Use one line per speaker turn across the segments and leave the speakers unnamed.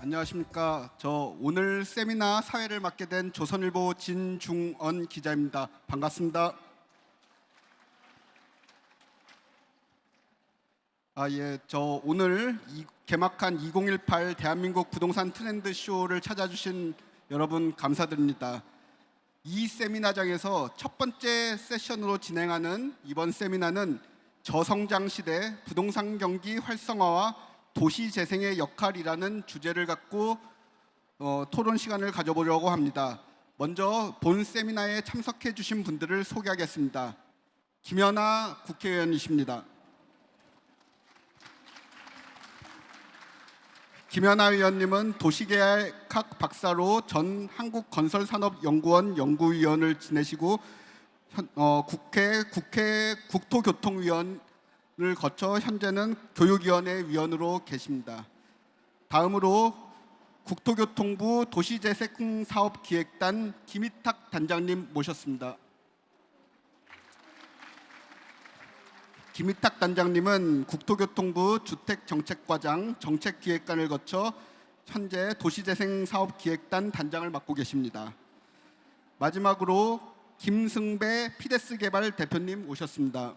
안녕하십니까. 저 오늘 세미나 사회를 맡게 된 조선일보 진중언 기자입니다. 반갑습니다. 저 오늘 개막한 2018 대한민국 부동산 트렌드 쇼를 찾아주신 여러분 감사드립니다. 이 세미나장에서 첫 번째 세션으로 진행하는 이번 세미나는 저성장 시대 부동산 경기 활성화와 도시 재생의 역할이라는 주제를 갖고 토론 시간을 가져보려고 합니다. 먼저 본 세미나에 참석해 주신 분들을 소개하겠습니다. 김연아 국회의원이십니다. 김연아 의원님은 도시계획학 박사로 전 한국건설산업연구원 연구위원을 지내시고 국회 국토교통위원을 거쳐 현재는 교육위원회 위원으로 계십니다. 다음으로 국토교통부 도시재생사업기획단 김희탁 단장님 모셨습니다. 김희탁 단장님은 국토교통부 주택정책과장 정책기획관을 거쳐 현재 도시재생사업기획단 단장을 맡고 계십니다. 마지막으로 김승배 피데스개발 대표님 오셨습니다.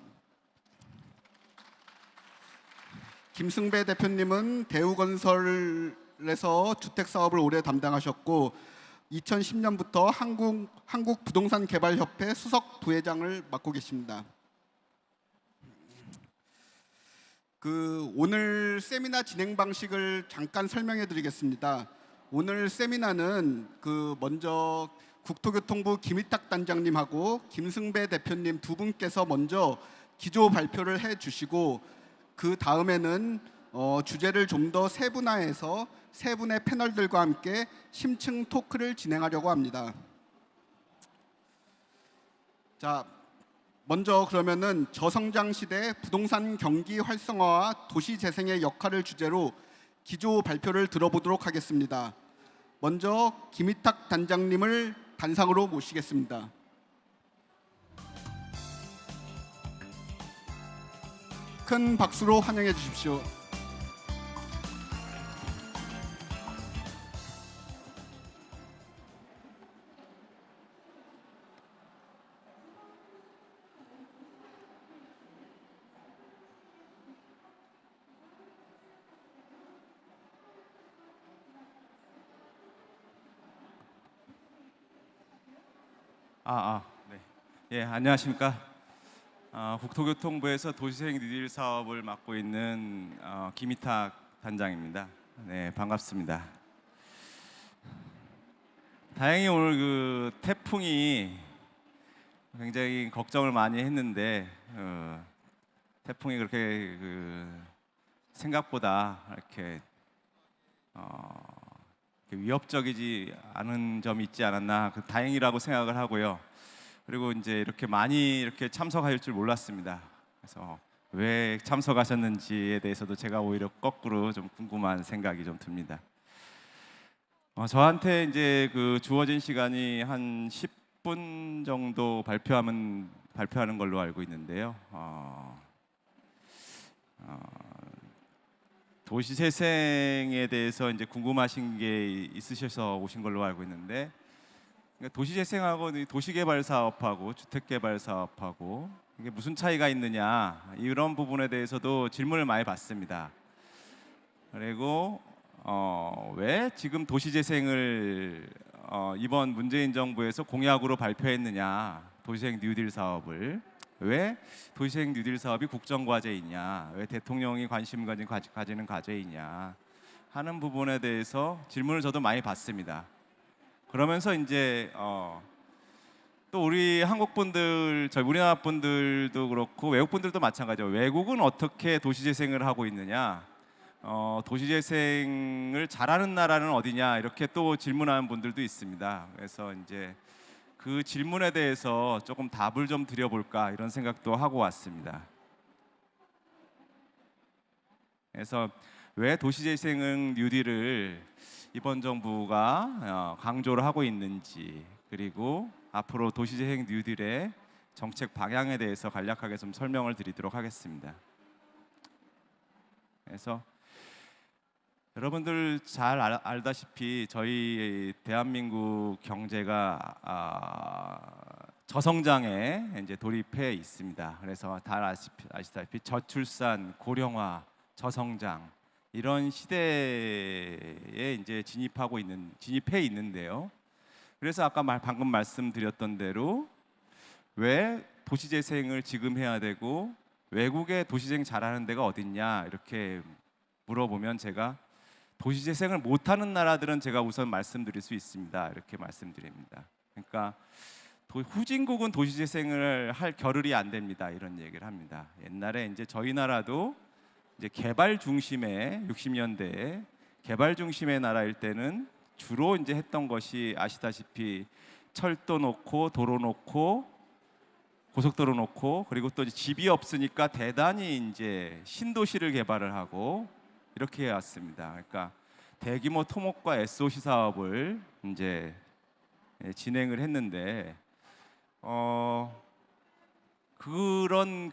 김승배 대표님은 대우건설에서 주택사업을 오래 담당하셨고 2010년부터 한국부동산개발협회 수석 부회장을 맡고 계십니다. 오늘 세미나 진행 방식을 잠깐 설명해 드리겠습니다. 오늘 세미나는 먼저 국토교통부 김희탁 단장님하고 김승배 대표님 두 분께서 먼저 기조 발표를 해 주시고 그 다음에는 주제를 좀 더 세분화해서 세 분의 패널들과 함께 심층 토크를 진행하려고 합니다. 자, 먼저 그러면은 저성장 시대 부동산 경기 활성화와 도시 재생의 역할을 주제로 기조 발표를 들어보도록 하겠습니다. 먼저 김희탁 단장님을 단상으로 모시겠습니다. 큰 박수로 환영해 주십시오.
네. 예, 안녕하십니까. 국토교통부에서 도시재생 뉴딜 사업을 맡고 있는 김희탁 단장입니다. 네, 반갑습니다. 다행히 오늘 태풍이 굉장히 걱정을 많이 했는데 태풍이 그렇게 생각보다 이렇게 위협적이지 않은 점이 있지 않았나 다행이라고 생각을 하고요. 그리고 이제 이렇게 많이 이렇게 참석할 줄 몰랐습니다. 그래서 왜 참석하셨는지에 대해서도 제가 오히려 거꾸로 좀 궁금한 생각이 좀 듭니다. 저한테 이제 주어진 시간이 한 10분 정도 발표하는 걸로 알고 있는데요. 도시재생에 대해서 이제 궁금하신 게 있으셔서 오신 걸로 알고 있는데, 도시재생하고 도시개발 사업하고 주택개발 사업하고 이게 무슨 차이가 있느냐, 이런 부분에 대해서도 질문을 많이 받습니다. 그리고 왜 지금 도시재생을 이번 문재인 정부에서 공약으로 발표했느냐, 도시재생 뉴딜 사업을 왜 도시재생 뉴딜 사업이 국정과제이냐, 왜 대통령이 관심 가지는 과제이냐 하는 부분에 대해서 질문을 저도 많이 받습니다. 그러면서 이제 또 우리 한국 분들, 저희 우리나라 분들도 그렇고 외국 분들도 마찬가지죠. 외국은 어떻게 도시재생을 하고 있느냐, 도시재생을 잘하는 나라는 어디냐, 이렇게 또 질문하는 분들도 있습니다. 그래서 이제 그 질문에 대해서 조금 답을 좀 드려볼까 이런 생각도 하고 왔습니다. 그래서 왜 도시재생 뉴딜을 이번 정부가 강조를 하고 있는지, 그리고 앞으로 도시재생 뉴딜의 정책 방향에 대해서 간략하게 좀 설명을 드리도록 하겠습니다. 그래서 여러분들 잘 알다시피 저희 대한민국 경제가 저성장에 이제 돌입해 있습니다. 그래서 다 아시다시피 저출산, 고령화, 저성장 이런 시대에 이제 진입해 있는데요. 그래서 아까 방금 말씀드렸던 대로 왜 도시재생을 지금 해야 되고 외국에 도시재생 잘하는 데가 어딨냐 이렇게 물어보면 제가 도시재생을 못하는 나라들은 제가 우선 말씀드릴 수 있습니다. 이렇게 말씀드립니다. 그러니까 후진국은 도시재생을 할 겨를이 안 됩니다. 이런 얘기를 합니다. 옛날에 이제 저희 나라도 이제 개발 중심의 60년대에 개발 중심의 나라일 때는 주로 이제 했던 것이 아시다시피 철도 놓고 도로 놓고 고속도로 놓고 그리고 또 집이 없으니까 대단히 이제 신도시를 개발을 하고 이렇게 해왔습니다. 그러니까 대규모 토목과 SOC 사업을 이제 진행을 했는데 그런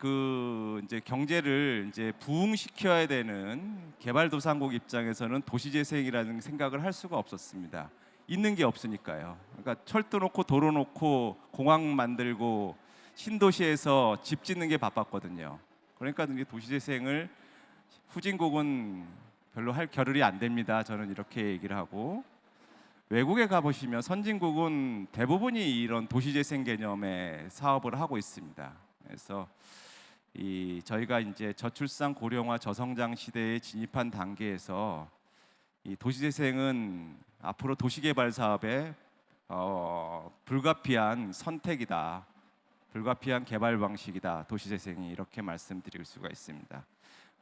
이제 경제를 이제 부흥시켜야 되는 개발도상국 입장에서는 도시재생이라는 생각을 할 수가 없었습니다. 있는 게 없으니까요. 그러니까 철도 놓고 도로 놓고 공항 만들고 신도시에서 집 짓는 게 바빴거든요. 그러니까 이제 도시재생을 후진국은 별로 할 겨를이 안 됩니다. 저는 이렇게 얘기를 하고 외국에 가보시면 선진국은 대부분이 이런 도시재생 개념의 사업을 하고 있습니다. 그래서 저희가 이제 저출산 고령화 저성장 시대에 진입한 단계에서 이 도시재생은 앞으로 도시개발 사업의 불가피한 선택이다. 불가피한 개발 방식이다. 도시재생이 이렇게 말씀드릴 수가 있습니다.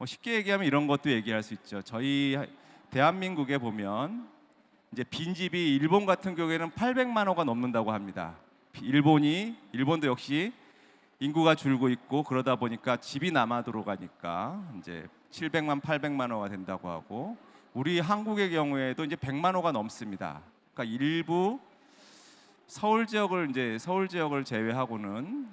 쉽게 얘기하면 이런 것도 얘기할 수 있죠. 저희 대한민국에 보면 이제 빈집이 일본 같은 경우에는 800만 호가 넘는다고 합니다. 일본도 역시 인구가 줄고 있고 그러다 보니까 집이 남아도록 가니까 이제 700만, 800만 호가 된다고 하고 우리 한국의 경우에도 이제 100만 호가 넘습니다. 그러니까 일부 서울 지역을 제외하고는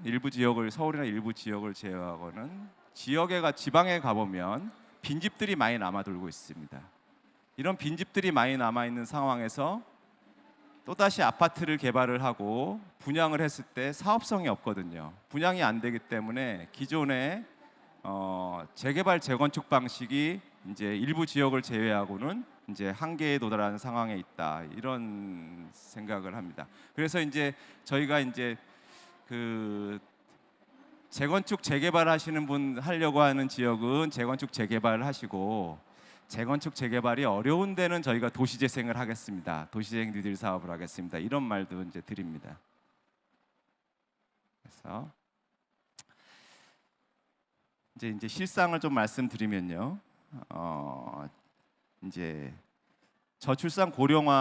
서울이나 일부 지역을 제외하고는 지방에 가보면 빈집들이 많이 남아돌고 있습니다. 이런 빈집들이 많이 남아 있는 상황에서 또다시 아파트를 개발을 하고 분양을 했을 때 사업성이 없거든요. 분양이 안 되기 때문에 기존의 재개발 재건축 방식이 이제 일부 지역을 제외하고는 이제 한계에 도달하는 상황에 있다. 이런 생각을 합니다. 그래서 이제 저희가 이제 재건축 재개발 하시는 분 하려고 하는 지역은 재건축 재개발을 하시고 재건축 재개발이 어려운 데는 저희가 도시재생을 하겠습니다. 도시재생 뉴딜 사업을 하겠습니다. 이런 말도 이제 드립니다. 그래서 이제 실상을 좀 말씀드리면요. 이제 저출산 고령화에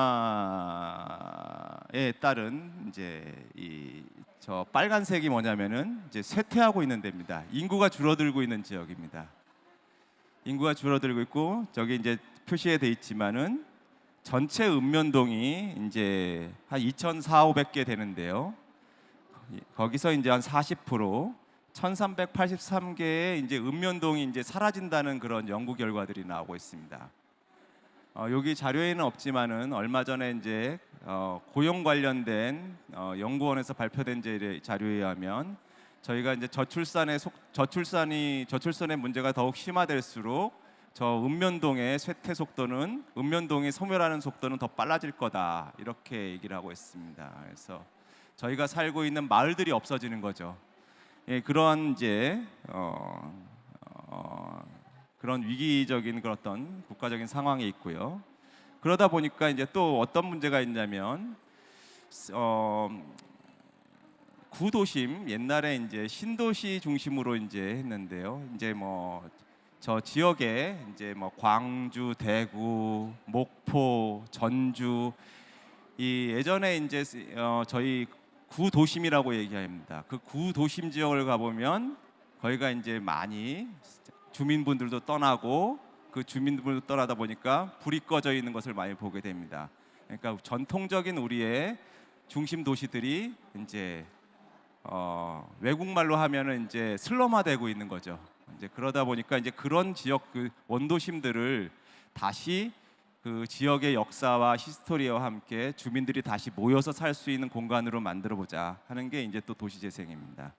따른 이제 저 빨간색이 뭐냐면은 이제 쇠퇴하고 있는 데입니다. 인구가 줄어들고 있는 지역입니다. 인구가 줄어들고 있고 저기 이제 표시에 돼 있지만은 전체 읍면동이 이제 한 2,400-500개 되는데요. 거기서 이제 한 40% 1,383개의 이제 읍면동이 이제 사라진다는 그런 연구 결과들이 나오고 있습니다. 여기 자료에는 없지만은 얼마 전에 이제 고용 관련된 연구원에서 발표된 자료에 의하면 저희가 이제 저출산의 문제가 더욱 심화될수록 저 읍면동의 쇠퇴 속도는 읍면동이 소멸하는 속도는 더 빨라질 거다 이렇게 얘기를 하고 있습니다. 그래서 저희가 살고 있는 마을들이 없어지는 거죠. 예, 그런 이제 그런 위기적인 그런 어떤 국가적인 상황에 있고요. 그러다 보니까 이제 또 어떤 문제가 있냐면 구도심 옛날에 이제 신도시 중심으로 이제 했는데요. 이제 뭐 저 지역에 이제 뭐 광주, 대구, 목포, 전주 예전에 이제 저희 구도심이라고 얘기합니다. 그 구도심 지역을 가보면 거기가 이제 많이 주민분들도 떠나고 그 주민분들도 떠나다 보니까 불이 꺼져 있는 것을 많이 보게 됩니다. 그러니까 전통적인 우리의 중심 도시들이 이제 외국말로 하면은 이제 슬럼화되고 있는 거죠. 이제 그러다 보니까 이제 그런 지역 그 원도심들을 다시 그 지역의 역사와 히스토리와 함께 주민들이 다시 모여서 살 수 있는 공간으로 만들어 보자 하는 게 이제 또 도시재생입니다.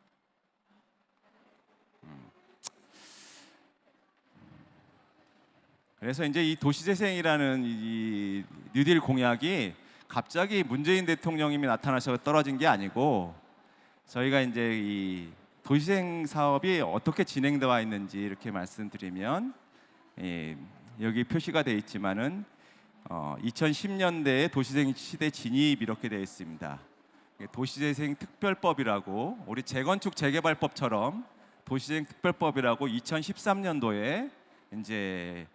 그래서 이제 이 도시재생이라는 이 뉴딜 공약이 갑자기 문재인 대통령님이 나타나셔서 떨어진 게 아니고, 저희가 이제 이 도시재생 사업이 어떻게 진행되어 있는지 이렇게 말씀드리면, 여기 표시가 되어 있지만은 2010년대에 도시재생 시대 진입 이렇게 되어 있습니다. 도시재생 특별법이라고, 우리 재건축 재개발법처럼 도시재생 특별법이라고 2013년도에 이제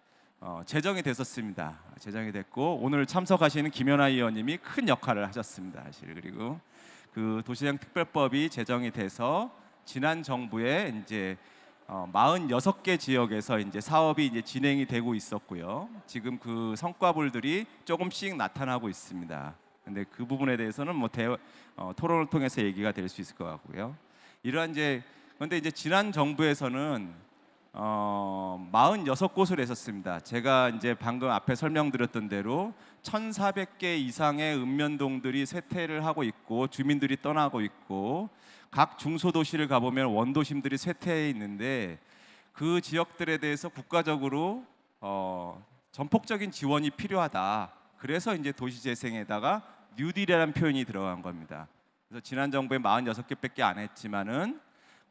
제정이 됐었습니다. 제정이 됐고, 오늘 참석하시는 김연아 의원님이 큰 역할을 하셨습니다. 사실. 그리고 그 도시재생 특별법이 제정이 돼서 지난 정부에 이제 46개 지역에서 이제 사업이 이제 진행이 되고 있었고요. 지금 그 성과물들이 조금씩 나타나고 있습니다. 근데 그 부분에 대해서는 뭐 토론을 통해서 얘기가 될 수 있을 것 같고요. 이러한 그런데 이제 지난 정부에서는 46곳을 했었습니다. 제가 이제 방금 앞에 설명드렸던 대로 1,400개 이상의 읍면동들이 쇠퇴를 하고 있고 주민들이 떠나고 있고, 각 중소도시를 가보면 원도심들이 쇠퇴해 있는데, 그 지역들에 대해서 국가적으로 전폭적인 지원이 필요하다. 그래서 이제 도시재생에다가 뉴딜이라는 표현이 들어간 겁니다. 그래서 지난 정부에 46개밖에 안 했지만은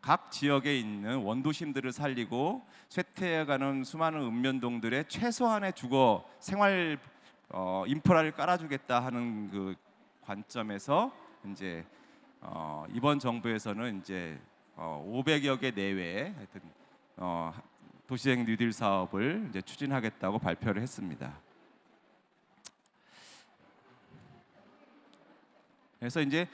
각 지역에 있는 원도심들을 살리고 쇠퇴해가는 수많은 읍면동들의 최소한의 주거 생활 인프라를 깔아주겠다 하는 그 관점에서 이제 이번 정부에서는 이제 500여 개 내외의 하여튼 도시재생 뉴딜 사업을 이제 추진하겠다고 발표를 했습니다. 그래서 이제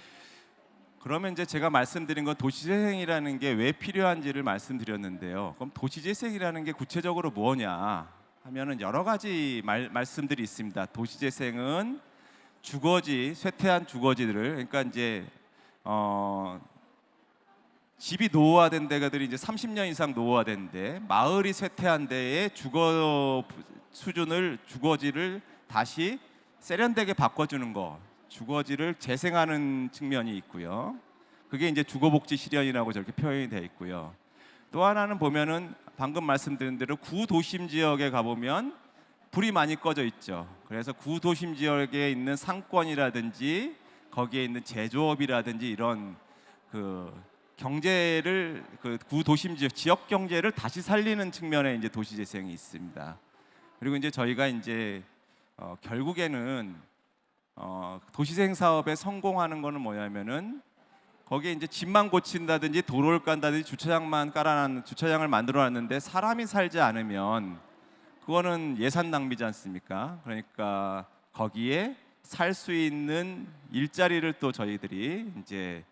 그러면 이제 제가 말씀드린 건 도시재생이라는 게 왜 필요한지를 말씀드렸는데요. 그럼 도시재생이라는 게 구체적으로 뭐냐 하면은 여러 가지 말씀들이 있습니다. 도시재생은 주거지, 쇠퇴한 주거지들을, 그러니까 이제 집이 노후화된 데가들이 이제 30년 이상 노후화된 데, 마을이 쇠퇴한 데의 주거 수준을, 주거지를 다시 세련되게 바꿔주는 거, 주거지를 재생하는 측면이 있고요. 그게 이제 주거복지 실현이라고 저렇게 표현이 되어 있고요. 또 하나는 보면은 방금 말씀드린 대로 구도심 지역에 가보면 불이 많이 꺼져 있죠. 그래서 구도심 지역에 있는 상권이라든지 거기에 있는 제조업이라든지 이런 그 경제를, 그 구도심 지역 경제를 다시 살리는 측면에 이제 도시재생이 있습니다. 그리고 이제 저희가 이제 결국에는 도시재생 사업에 성공하는 거는 뭐냐면은 거기에 이제 집만 고친다든지 도로를 깐다든지 주차장을 만들어놨는데 사람이 살지 않으면 그거는 예산 낭비지 않습니까? 그러니까 거기에 살 수 있는 일자리를 또 저희들이 이제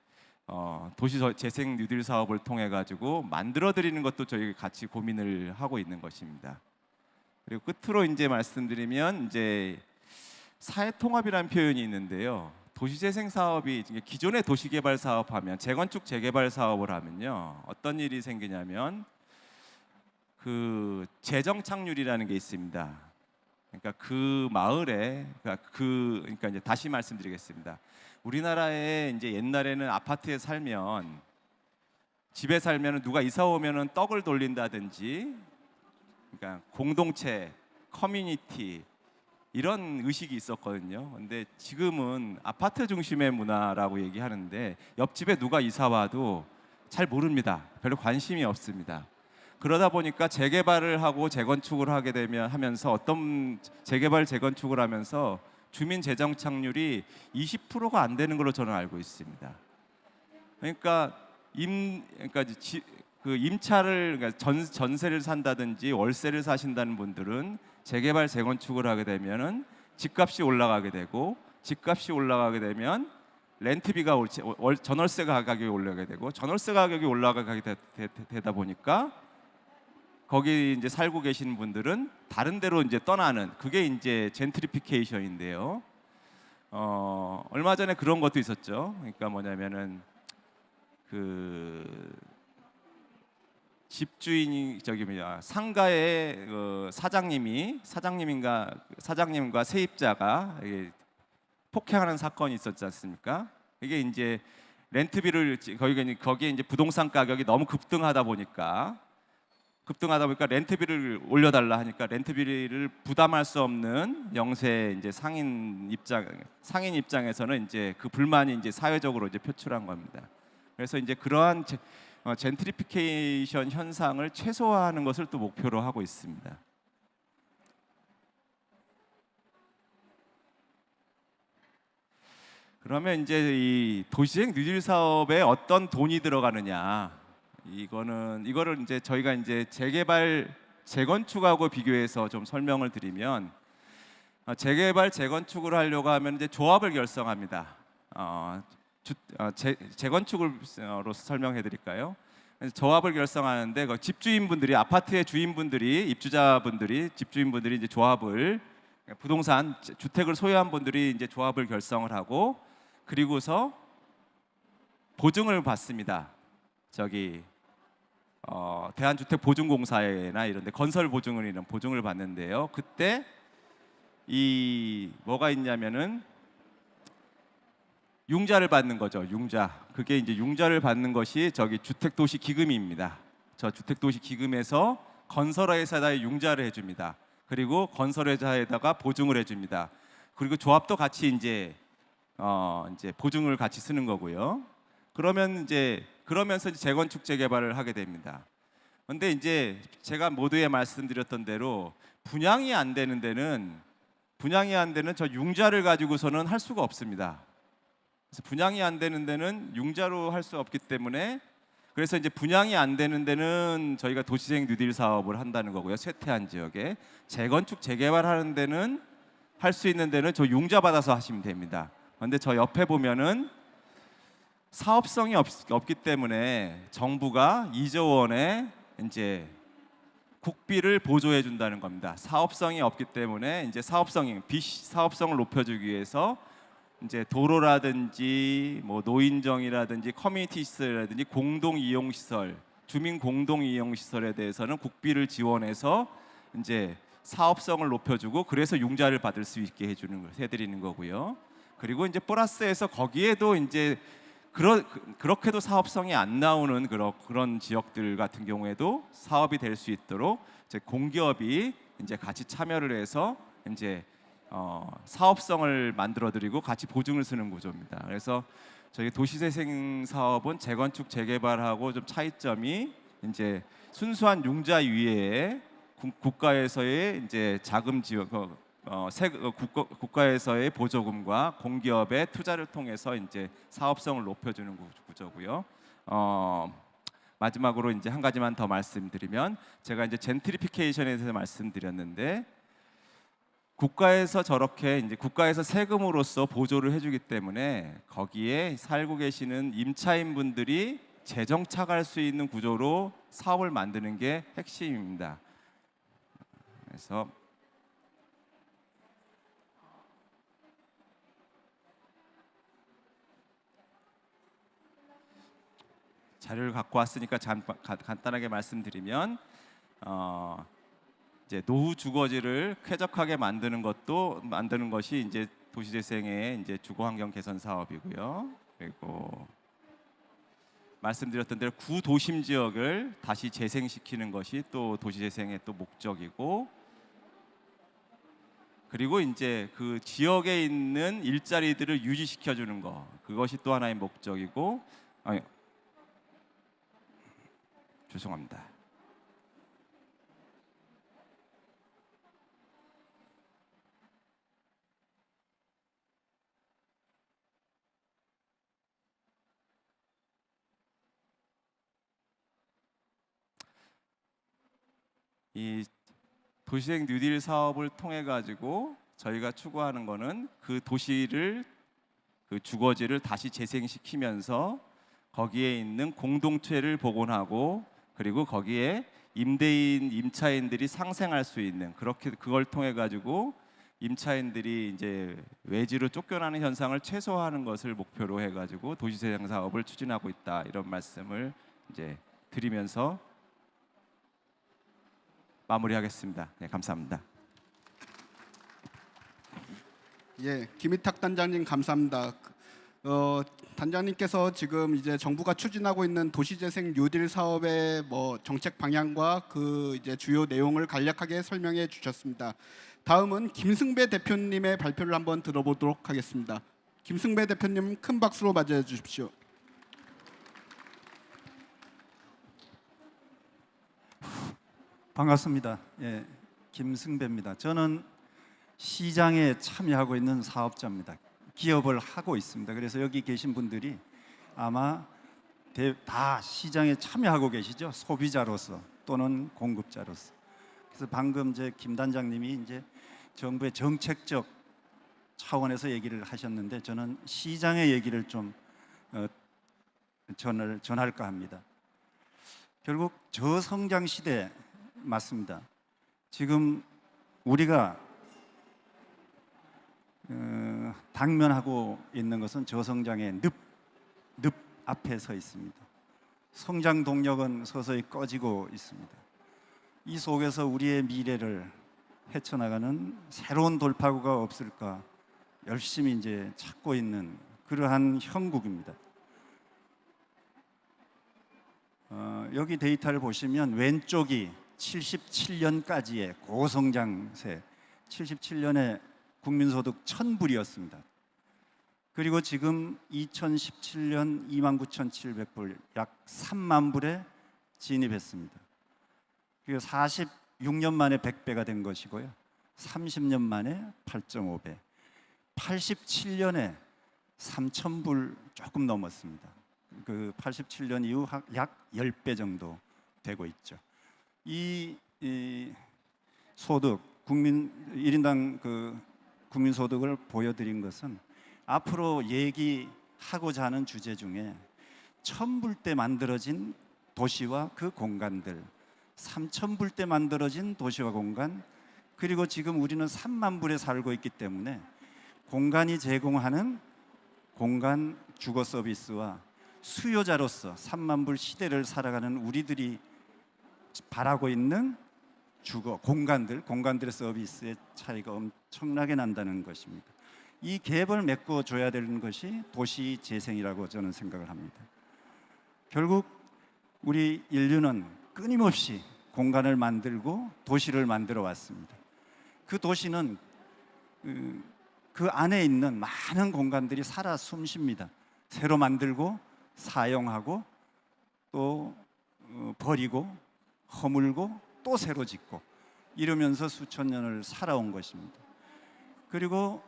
도시재생 뉴딜 사업을 통해 가지고 만들어 드리는 것도 저희 같이 고민을 하고 있는 것입니다. 그리고 끝으로 이제 말씀드리면 이제 사회통합이라는 표현이 있는데요. 도시재생 사업이 기존의 도시개발 사업하면, 재건축 재개발 사업을 하면요, 어떤 일이 생기냐면 그 재정 착률이라는 게 있습니다. 그러니까 그 마을에 그러니까 이제 다시 말씀드리겠습니다. 우리나라에 이제 옛날에는 아파트에 살면, 집에 살면 누가 이사 오면은 떡을 돌린다든지, 그러니까 공동체, 커뮤니티 이런 의식이 있었거든요. 근데 지금은 아파트 중심의 문화라고 얘기하는데 옆집에 누가 이사 와도 잘 모릅니다. 별로 관심이 없습니다. 그러다 보니까 재개발을 하고 재건축을 하게 되면 하면서 어떤 재개발 재건축을 하면서 주민 재정 착률이 20%가 안 되는 걸로 저는 알고 있습니다. 그러니까 그 임차를, 그러니까 전세를 산다든지 월세를 사신다는 분들은 재개발 재건축을 하게 되면은 집값이 올라가게 되고, 집값이 올라가게 되면 렌트비가 전월세 가격이 올라가게 되고, 전월세 가격이 올라가게 되다 보니까 거기 이제 살고 계신 분들은 다른 데로 이제 떠나는, 그게 이제 젠트리피케이션인데요. 얼마 전에 그런 것도 있었죠. 그러니까 뭐냐면은 그 집주인이 저기 뭐야 상가의 사장님과 세입자가 이게 폭행하는 사건이 있었지 않습니까? 이게 이제 렌트비를 거기에 이제 부동산 가격이 너무 급등하다 보니까 렌트비를 올려달라 하니까 렌트비를 부담할 수 없는 영세 이제 상인 입장에서는 이제 그 불만이 이제 사회적으로 이제 표출한 겁니다. 그래서 이제 그러한 젠트리피케이션 현상을 최소화하는 것을 또 목표로 하고 있습니다. 그러면 이제 이 도시재생 뉴딜 사업에 어떤 돈이 들어가느냐? 이거를 이제 저희가 이제 재개발 재건축하고 비교해서 좀 설명을 드리면 재개발 재건축을 하려고 하면 이제 조합을 결성합니다. 재건축으로 설명해 드릴까요? 조합을 결성하는데 그 집주인분들이 아파트의 주인분들이 집주인분들이 이제 조합을 부동산 주택을 소유한 분들이 이제 조합을 결성을 하고 그리고서 보증을 받습니다. 대한주택보증공사나 이런데 건설 보증을 받는데요. 그때 뭐가 있냐면은 융자를 받는 거죠. 그게 이제 융자를 받는 것이 주택도시기금입니다. 저 주택도시기금에서 건설회사에다 융자를 해줍니다. 그리고 건설회사에다가 보증을 해줍니다. 그리고 조합도 같이 이제 보증을 같이 쓰는 거고요. 그러면서 이제 재건축 재개발을 하게 됩니다. 그런데 이제 제가 모두에 말씀드렸던 대로 분양이 안 되는 데는 저 융자를 가지고서는 할 수가 없습니다. 그래서 분양이 안 되는 데는 융자로 할 수 없기 때문에 그래서 이제 분양이 안 되는 데는 저희가 도시재생 뉴딜 사업을 한다는 거고요. 쇠퇴한 지역에 재건축 재개발하는 데는 할 수 있는 데는 저 융자 받아서 하시면 됩니다. 그런데 저 옆에 보면은 사업성이 없기 때문에 정부가 2조 원의 이제 국비를 보조해 준다는 겁니다. 사업성이 없기 때문에 이제 사업성을 높여주기 위해서 이제 도로라든지 뭐 노인정이라든지 커뮤니티 시설이라든지 주민 공동 이용 시설에 대해서는 국비를 지원해서 이제 사업성을 높여주고 그래서 융자를 받을 수 있게 해드리는 거고요. 그리고 이제 플러스해서 거기에도 이제 그렇게도 사업성이 안 나오는 그런 지역들 같은 경우에도 사업이 될 수 있도록 이제 공기업이 이제 같이 참여를 해서 이제 사업성을 만들어드리고 같이 보증을 쓰는 구조입니다. 그래서 저희 도시재생 사업은 재건축 재개발하고 좀 차이점이 이제 순수한 융자 위에 국가에서의 이제 자금 지원, 국가에서의 보조금과 공기업의 투자를 통해서 이제 사업성을 높여주는 구조고요. 마지막으로 이제 한 가지만 더 말씀드리면 제가 이제 젠트리피케이션에 대해서 말씀드렸는데 국가에서 세금으로서 보조를 해주기 때문에 거기에 살고 계시는 임차인분들이 재정착할 수 있는 구조로 사업을 만드는 게 핵심입니다. 그래서 자료를 갖고 왔으니까 간단하게 말씀드리면 이제 노후 주거지를 쾌적하게 만드는 것이 이제 도시재생의 이제 주거 환경 개선 사업이고요. 그리고 말씀드렸던 대로 구도심 지역을 다시 재생시키는 것이 또 도시재생의 또 목적이고, 그리고 이제 그 지역에 있는 일자리들을 유지시켜 주는 거, 그것이 또 하나의 목적이고, 죄송합니다. 이 도시재생 뉴딜 사업을 통해 가지고 저희가 추구하는 거는 그 도시를, 그 주거지를 다시 재생시키면서 거기에 있는 공동체를 복원하고, 그리고 거기에 임차인들이 상생할 수 있는, 그걸 통해 가지고 임차인들이 이제 외지로 쫓겨나는 현상을 최소화하는 것을 목표로 해 가지고 도시재생 사업을 추진하고 있다, 이런 말씀을 이제 드리면서 마무리하겠습니다. 네, 감사합니다.
예, 김희탁 단장님 감사합니다. 단장님께서 지금 이제 정부가 추진하고 있는 도시재생 뉴딜 사업의 뭐 정책 방향과 그 이제 주요 내용을 간략하게 설명해 주셨습니다. 다음은 김승배 대표님의 발표를 한번 들어보도록 하겠습니다. 김승배 대표님 큰 박수로 맞이해 주십시오.
반갑습니다. 예, 김승배입니다. 저는 시장에 참여하고 있는 사업자입니다. 기업을 하고 있습니다. 그래서 여기 계신 분들이 아마 다 시장에 참여하고 계시죠. 소비자로서 또는 공급자로서. 그래서 방금 김 단장님이 이제 정부의 정책적 차원에서 얘기를 하셨는데 저는 시장의 얘기를 좀 전할까 합니다. 결국 저성장 시대 맞습니다. 지금 우리가 당면하고 있는 것은 저성장의 늪 앞에 서 있습니다. 성장 동력은 서서히 꺼지고 있습니다. 이 속에서 우리의 미래를 헤쳐나가는 새로운 돌파구가 없을까 열심히 이제 찾고 있는 그러한 형국입니다. 여기 데이터를 보시면 왼쪽이 77년까지의 고성장세, 77년에 국민소득 1,000불이었습니다. 그리고 지금 2017년 29,700불, 약 3만 불에 진입했습니다. 그리고 46년 만에 100배가 된 것이고요. 30년 만에 8.5배, 87년에 3,000불 조금 넘었습니다. 그 87년 이후 약 10배 정도 되고 있죠. 이 소득, 국민 1인당 그 국민소득을 보여드린 것은 앞으로 얘기하고자 하는 주제 중에 1,000불 때 만들어진 도시와 그 공간들, 3,000불 때 만들어진 도시와 공간, 그리고 지금 우리는 3만 불에 살고 있기 때문에 공간이 제공하는 공간 주거 서비스와 수요자로서 3만 불 시대를 살아가는 우리들이 바라고 있는 주거 공간들의 서비스의 차이가 엄청나게 난다는 것입니다. 이 갭을 메꿔줘야 되는 것이 도시 재생이라고 저는 생각을 합니다. 결국 우리 인류는 끊임없이 공간을 만들고 도시를 만들어 왔습니다. 그 도시는 그 안에 있는 많은 공간들이 살아 숨쉽니다. 새로 만들고 사용하고 또 버리고 허물고 또 새로 짓고 이러면서 수천 년을 살아온 것입니다. 그리고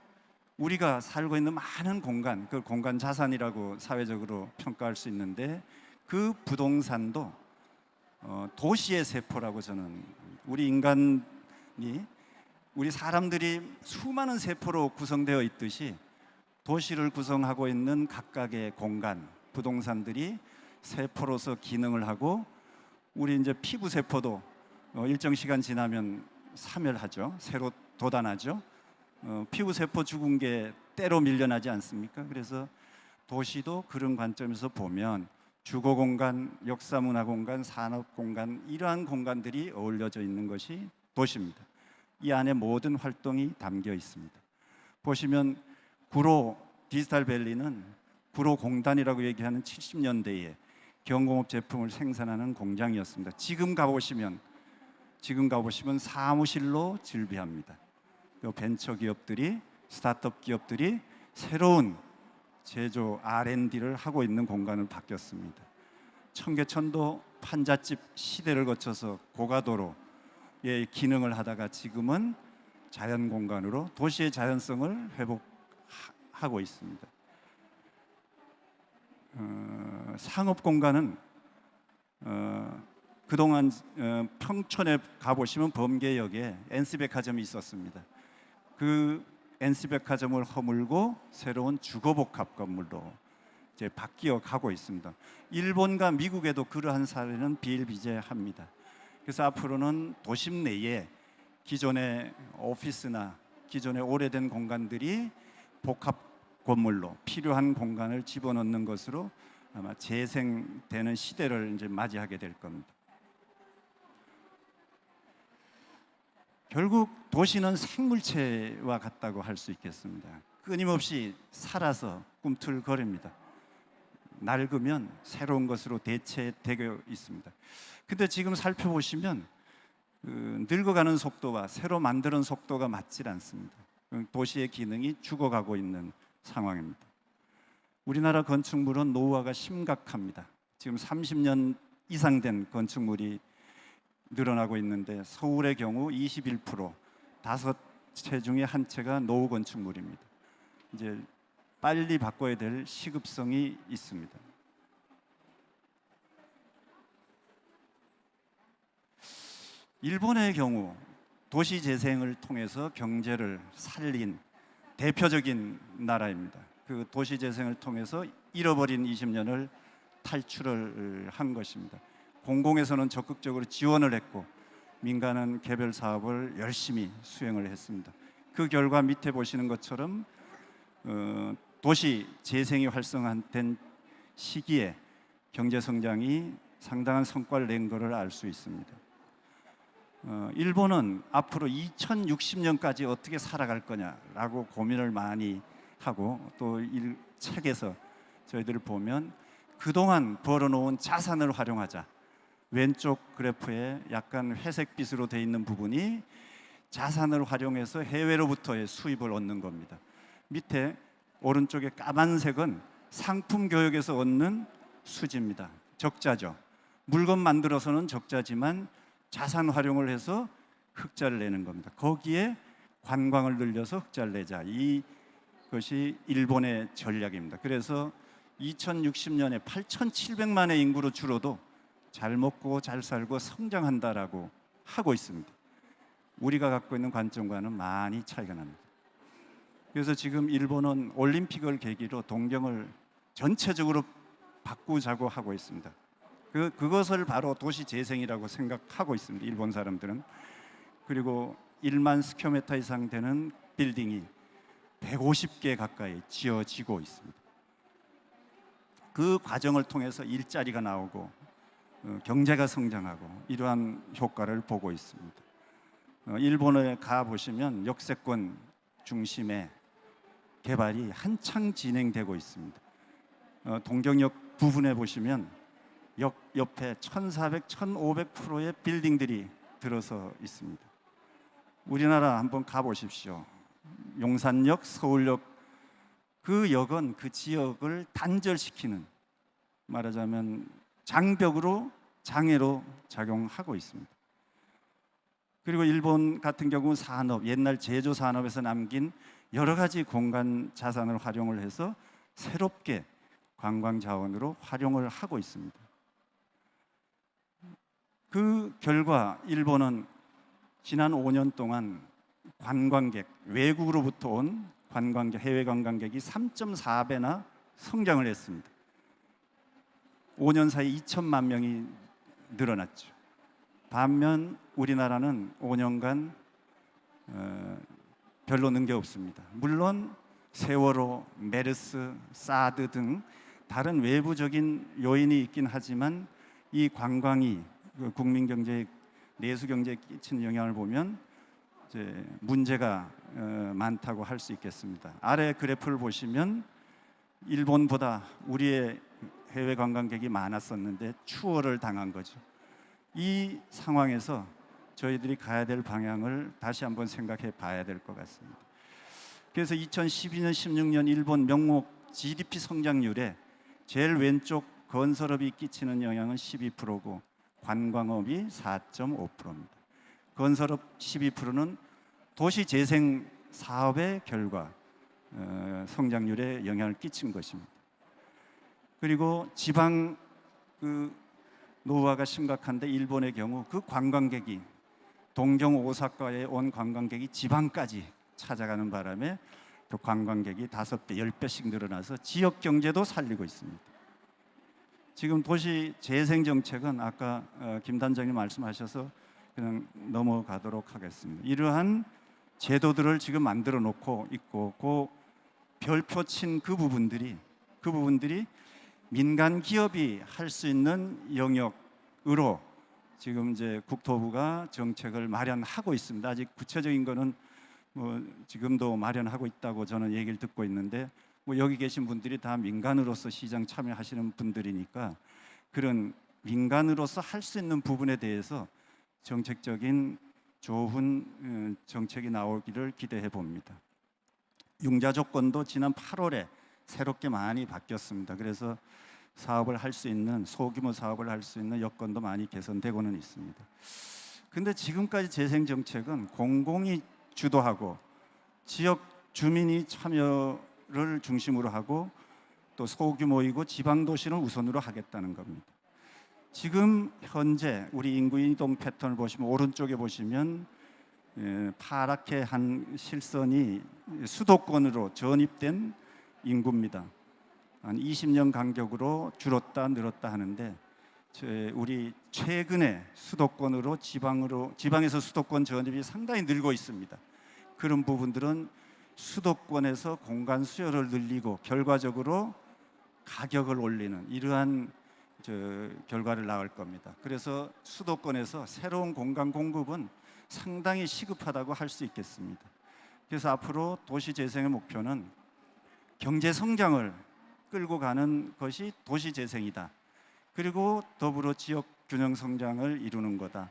우리가 살고 있는 많은 공간, 그 공간 자산이라고 사회적으로 평가할 수 있는데 그 부동산도 도시의 세포라고 저는 우리 인간이 우리 사람들이 수많은 세포로 구성되어 있듯이 도시를 구성하고 있는 각각의 공간, 부동산들이 세포로서 기능을 하고 우리 이제 피부 세포도 일정 시간 지나면 사멸하죠. 새로 돋아나죠. 피부 세포 죽은 게 때로 밀려나지 않습니까? 그래서 도시도 그런 관점에서 보면 주거 공간, 역사 문화 공간, 산업 공간 이러한 공간들이 어울려져 있는 것이 도시입니다. 이 안에 모든 활동이 담겨 있습니다. 보시면 구로 디지털 밸리는 구로 공단이라고 얘기하는 70년대에 경공업 제품을 생산하는 공장이었습니다. 지금 가보시면 사무실로 즐비합니다. 벤처 기업들이, 스타트업 기업들이 새로운 제조 R&D를 하고 있는 공간으로 바뀌었습니다. 청계천도 판잣집 시대를 거쳐서 고가도로의 기능을 하다가 지금은 자연 공간으로 도시의 자연성을 회복하고 있습니다. 상업 공간은 그동안 평촌에 가보시면 범계역에 NC백화점이 있었습니다. 그 NC백화점을 허물고 새로운 주거복합 건물로 이제 바뀌어 가고 있습니다. 일본과 미국에도 그러한 사례는 비일비재합니다. 그래서 앞으로는 도심 내에 기존의 오피스나 기존의 오래된 공간들이 복합 건물로 필요한 공간을 집어넣는 것으로 아마 재생되는 시대를 이제 맞이하게 될 겁니다. 결국 도시는 생물체와 같다고 할 수 있겠습니다. 끊임없이 살아서 꿈틀거립니다. 낡으면 새로운 것으로 대체되고 있습니다. 근데 지금 살펴보시면 늙어가는 속도와 새로 만드는 속도가 맞질 않습니다. 도시의 기능이 죽어가고 있는 상황입니다. 우리나라 건축물은 노후화가 심각합니다. 지금 30년 이상 된 건축물이 늘어나고 있는데 서울의 경우 21%, 5채 중에 한 채가 노후 건축물입니다. 이제 빨리 바꿔야 될 시급성이 있습니다. 일본의 경우 도시 재생을 통해서 경제를 살린 대표적인 나라입니다. 그 도시 재생을 통해서 잃어버린 20년을 탈출을 한 것입니다. 공공에서는 적극적으로 지원을 했고 민간은 개별 사업을 열심히 수행을 했습니다. 그 결과 밑에 보시는 것처럼 도시 재생이 활성화된 시기에 경제 성장이 상당한 성과를 낸 것을 알 수 있습니다. 일본은 앞으로 2060년까지 어떻게 살아갈 거냐라고 고민을 많이 하고 또 책에서 저희들을 보면 그동안 벌어놓은 자산을 활용하자. 왼쪽 그래프에 약간 회색빛으로 되어 있는 부분이 자산을 활용해서 해외로부터의 수입을 얻는 겁니다. 밑에 오른쪽에 까만색은 상품 교역에서 얻는 수지입니다. 적자죠. 물건 만들어서는 적자지만 자산 활용을 해서 흑자를 내는 겁니다. 거기에 관광을 늘려서 흑자를 내자. 이것이 일본의 전략입니다. 그래서 2060년에 8,700만의 인구로 줄어도 잘 먹고 잘 살고 성장한다라고 하고 있습니다. 우리가 갖고 있는 관점과는 많이 차이가 납니다. 그래서 지금 일본은 올림픽을 계기로 동경을 전체적으로 바꾸자고 하고 있습니다. 그것을 바로 도시 재생이라고 생각하고 있습니다. 일본 사람들은. 그리고 1만 스퀘어미터 이상 되는 빌딩이 150개 가까이 지어지고 있습니다. 그 과정을 통해서 일자리가 나오고 경제가 성장하고 이러한 효과를 보고 있습니다. 일본에 가보시면 역세권 중심의 개발이 한창 진행되고 있습니다. 동경역 부분에 보시면 역 옆에 1,400, 1,500%의 빌딩들이 들어서 있습니다. 우리나라 한번 가보십시오. 용산역, 서울역, 그 역은 그 지역을 단절시키는, 말하자면 장벽으로, 장애로 작용하고 있습니다. 그리고 일본 같은 경우 산업, 옛날 제조 산업에서 남긴 여러 가지 공간 자산을 활용을 해서 새롭게 관광 자원으로 활용을 하고 있습니다. 그 결과 일본은 지난 5년 동안 관광객, 외국으로부터 온 관광객, 해외 관광객이 3.4배나 성장을 했습니다. 5년 사이 2천만 명이 늘어났죠. 반면 우리나라는 5년간 별로 는 게 없습니다. 물론 세월호, 메르스, 사드 등 다른 외부적인 요인이 있긴 하지만 이 관광이 국민 경제에, 내수 경제에 끼치는 영향을 보면 이제 문제가 많다고 할 수 있겠습니다. 아래 그래프를 보시면 일본보다 우리의 해외 관광객이 많았었는데 추월을 당한 거죠. 이 상황에서 저희들이 가야 될 방향을 다시 한번 생각해 봐야 될 것 같습니다. 그래서 2012년, 16년 일본 명목 GDP 성장률에 제일 왼쪽 건설업이 끼치는 영향은 12%고 관광업이 4.5%입니다. 건설업 12%는 도시 재생 사업의 결과 성장률에 영향을 끼친 것입니다. 그리고 지방 노후화가 심각한데 일본의 경우 그 관광객이 동경, 오사카에 온 관광객이 지방까지 찾아가는 바람에 그 관광객이 5배, 10배씩 늘어나서 지역 경제도 살리고 있습니다. 지금 도시 재생 정책은 아까 김 단장님 말씀하셔서 그냥 넘어가도록 하겠습니다. 이러한 제도들을 지금 만들어 놓고 있고 그 별표 친 그 부분들이 민간 기업이 할 수 있는 영역으로 지금 이제 국토부가 정책을 마련하고 있습니다. 아직 구체적인 거는 뭐 지금도 마련하고 있다고 저는 얘기를 듣고 있는데, 뭐 여기 계신 분들이 다 민간으로서 시장 참여하시는 분들이니까 그런 민간으로서 할 수 있는 부분에 대해서 정책적인 좋은 정책이 나오기를 기대해 봅니다. 융자 조건도 지난 8월에 새롭게 많이 바뀌었습니다. 그래서 사업을 할 수 있는, 소규모 사업을 할 수 있는 여건도 많이 개선되고는 있습니다. 근데 지금까지 재생 정책은 공공이 주도하고 지역 주민이 참여를 중심으로 하고 또 소규모이고 지방 도시는 우선으로 하겠다는 겁니다. 지금 현재 우리 인구 이동 패턴을 보시면 오른쪽에 보시면 파랗게 한 실선이 수도권으로 전입된 인구입니다. 한 20년 간격으로 줄었다 늘었다 하는데, 우리 최근에 수도권으로 지방에서 수도권 전입이 상당히 늘고 있습니다. 그런 부분들은 수도권에서 공간 수요를 늘리고 결과적으로 가격을 올리는 이러한 결과를 낳을 겁니다. 그래서 수도권에서 새로운 공간 공급은 상당히 시급하다고 할 수 있겠습니다. 그래서 앞으로 도시 재생의 목표는 경제 성장을 끌고 가는 것이 도시 재생이다. 그리고 더불어 지역 균형 성장을 이루는 거다.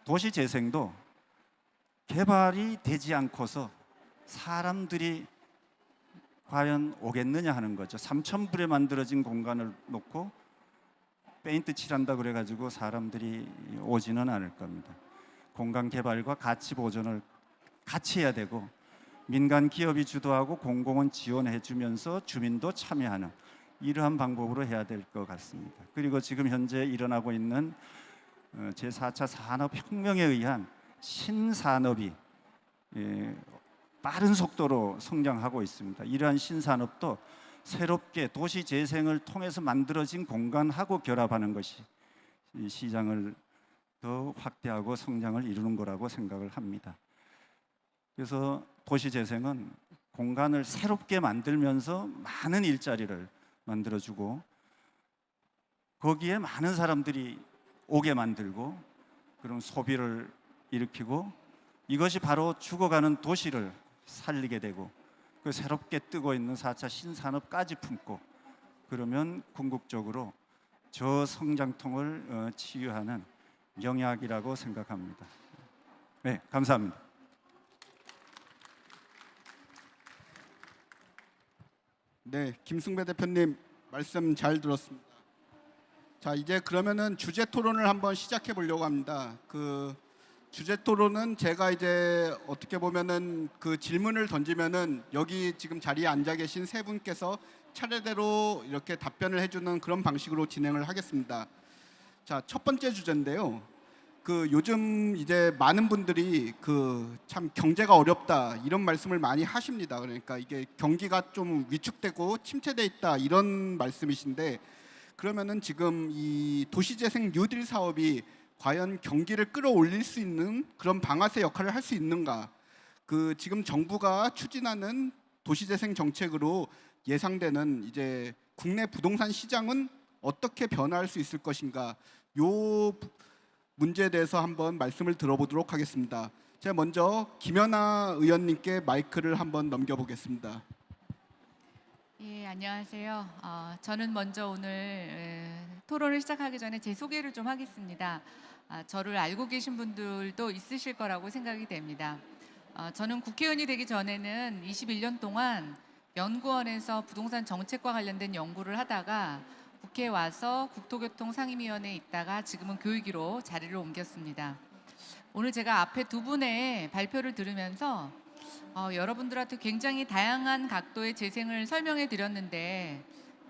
도시 재생도 개발이 되지 않고서 사람들이 과연 오겠느냐 하는 거죠. 3,000불에 만들어진 공간을 놓고 페인트 칠한다 그래가지고 사람들이 오지는 않을 겁니다. 공간 개발과 가치 보존을 같이 해야 되고, 민간 기업이 주도하고 공공은 지원해 주면서 주민도 참여하는 이러한 방법으로 해야 될 것 같습니다. 그리고 지금 현재 일어나고 있는 제4차 산업혁명에 의한 신산업이 빠른 속도로 성장하고 있습니다. 이러한 신산업도 새롭게 도시 재생을 통해서 만들어진 공간하고 결합하는 것이 이 시장을 더 확대하고 성장을 이루는 거라고 생각을 합니다. 그래서 도시 재생은 공간을 새롭게 만들면서 많은 일자리를 만들어주고 거기에 많은 사람들이 오게 만들고 그런 소비를 일으키고, 이것이 바로 죽어가는 도시를 살리게 되고 그 새롭게 뜨고 있는 4차 신산업까지 품고, 그러면 궁극적으로 저성장통을 치유하는 영약이라고 생각합니다. 네, 감사합니다.
네, 김승배 대표님 말씀 잘 들었습니다. 자, 이제 그러면은 주제 토론을 한번 시작해 보려고 합니다. 그 주제 토론은 제가 이제 어떻게 보면은 그 질문을 던지면은 여기 지금 자리에 앉아 계신 세 분께서 차례대로 이렇게 답변을 해주는 그런 방식으로 진행을 하겠습니다. 자, 첫 번째 주제인데요. 그 요즘 이제 많은 분들이 그 참 경제가 어렵다 이런 말씀을 많이 하십니다. 그러니까 이게 경기가 좀 위축되고 침체돼 있다 이런 말씀이신데, 그러면은 지금 이 도시재생 뉴딜 사업이 과연 경기를 끌어올릴 수 있는 그런 방아쇠 역할을 할 수 있는가? 그 지금 정부가 추진하는 도시재생 정책으로 예상되는 이제 국내 부동산 시장은 어떻게 변화할 수 있을 것인가? 요 문제에 대해서 한번 말씀을 들어보도록 하겠습니다. 제가 먼저 김연아 의원님께 마이크를 한번 넘겨보겠습니다.
예, 안녕하세요. 저는 먼저 오늘 토론을 시작하기 전에 제 소개를 좀 하겠습니다. 저를 알고 계신 분들도 있으실 거라고 생각이 됩니다. 저는 국회의원이 되기 전에는 21년 동안 연구원에서 부동산 정책과 관련된 연구를 하다가 국회에 와서 국토교통 상임위원회에 있다가 지금은 교육위로 자리를 옮겼습니다. 오늘 제가 앞에 두 분의 발표를 들으면서 여러분들한테 굉장히 다양한 각도의 재생을 설명해 드렸는데,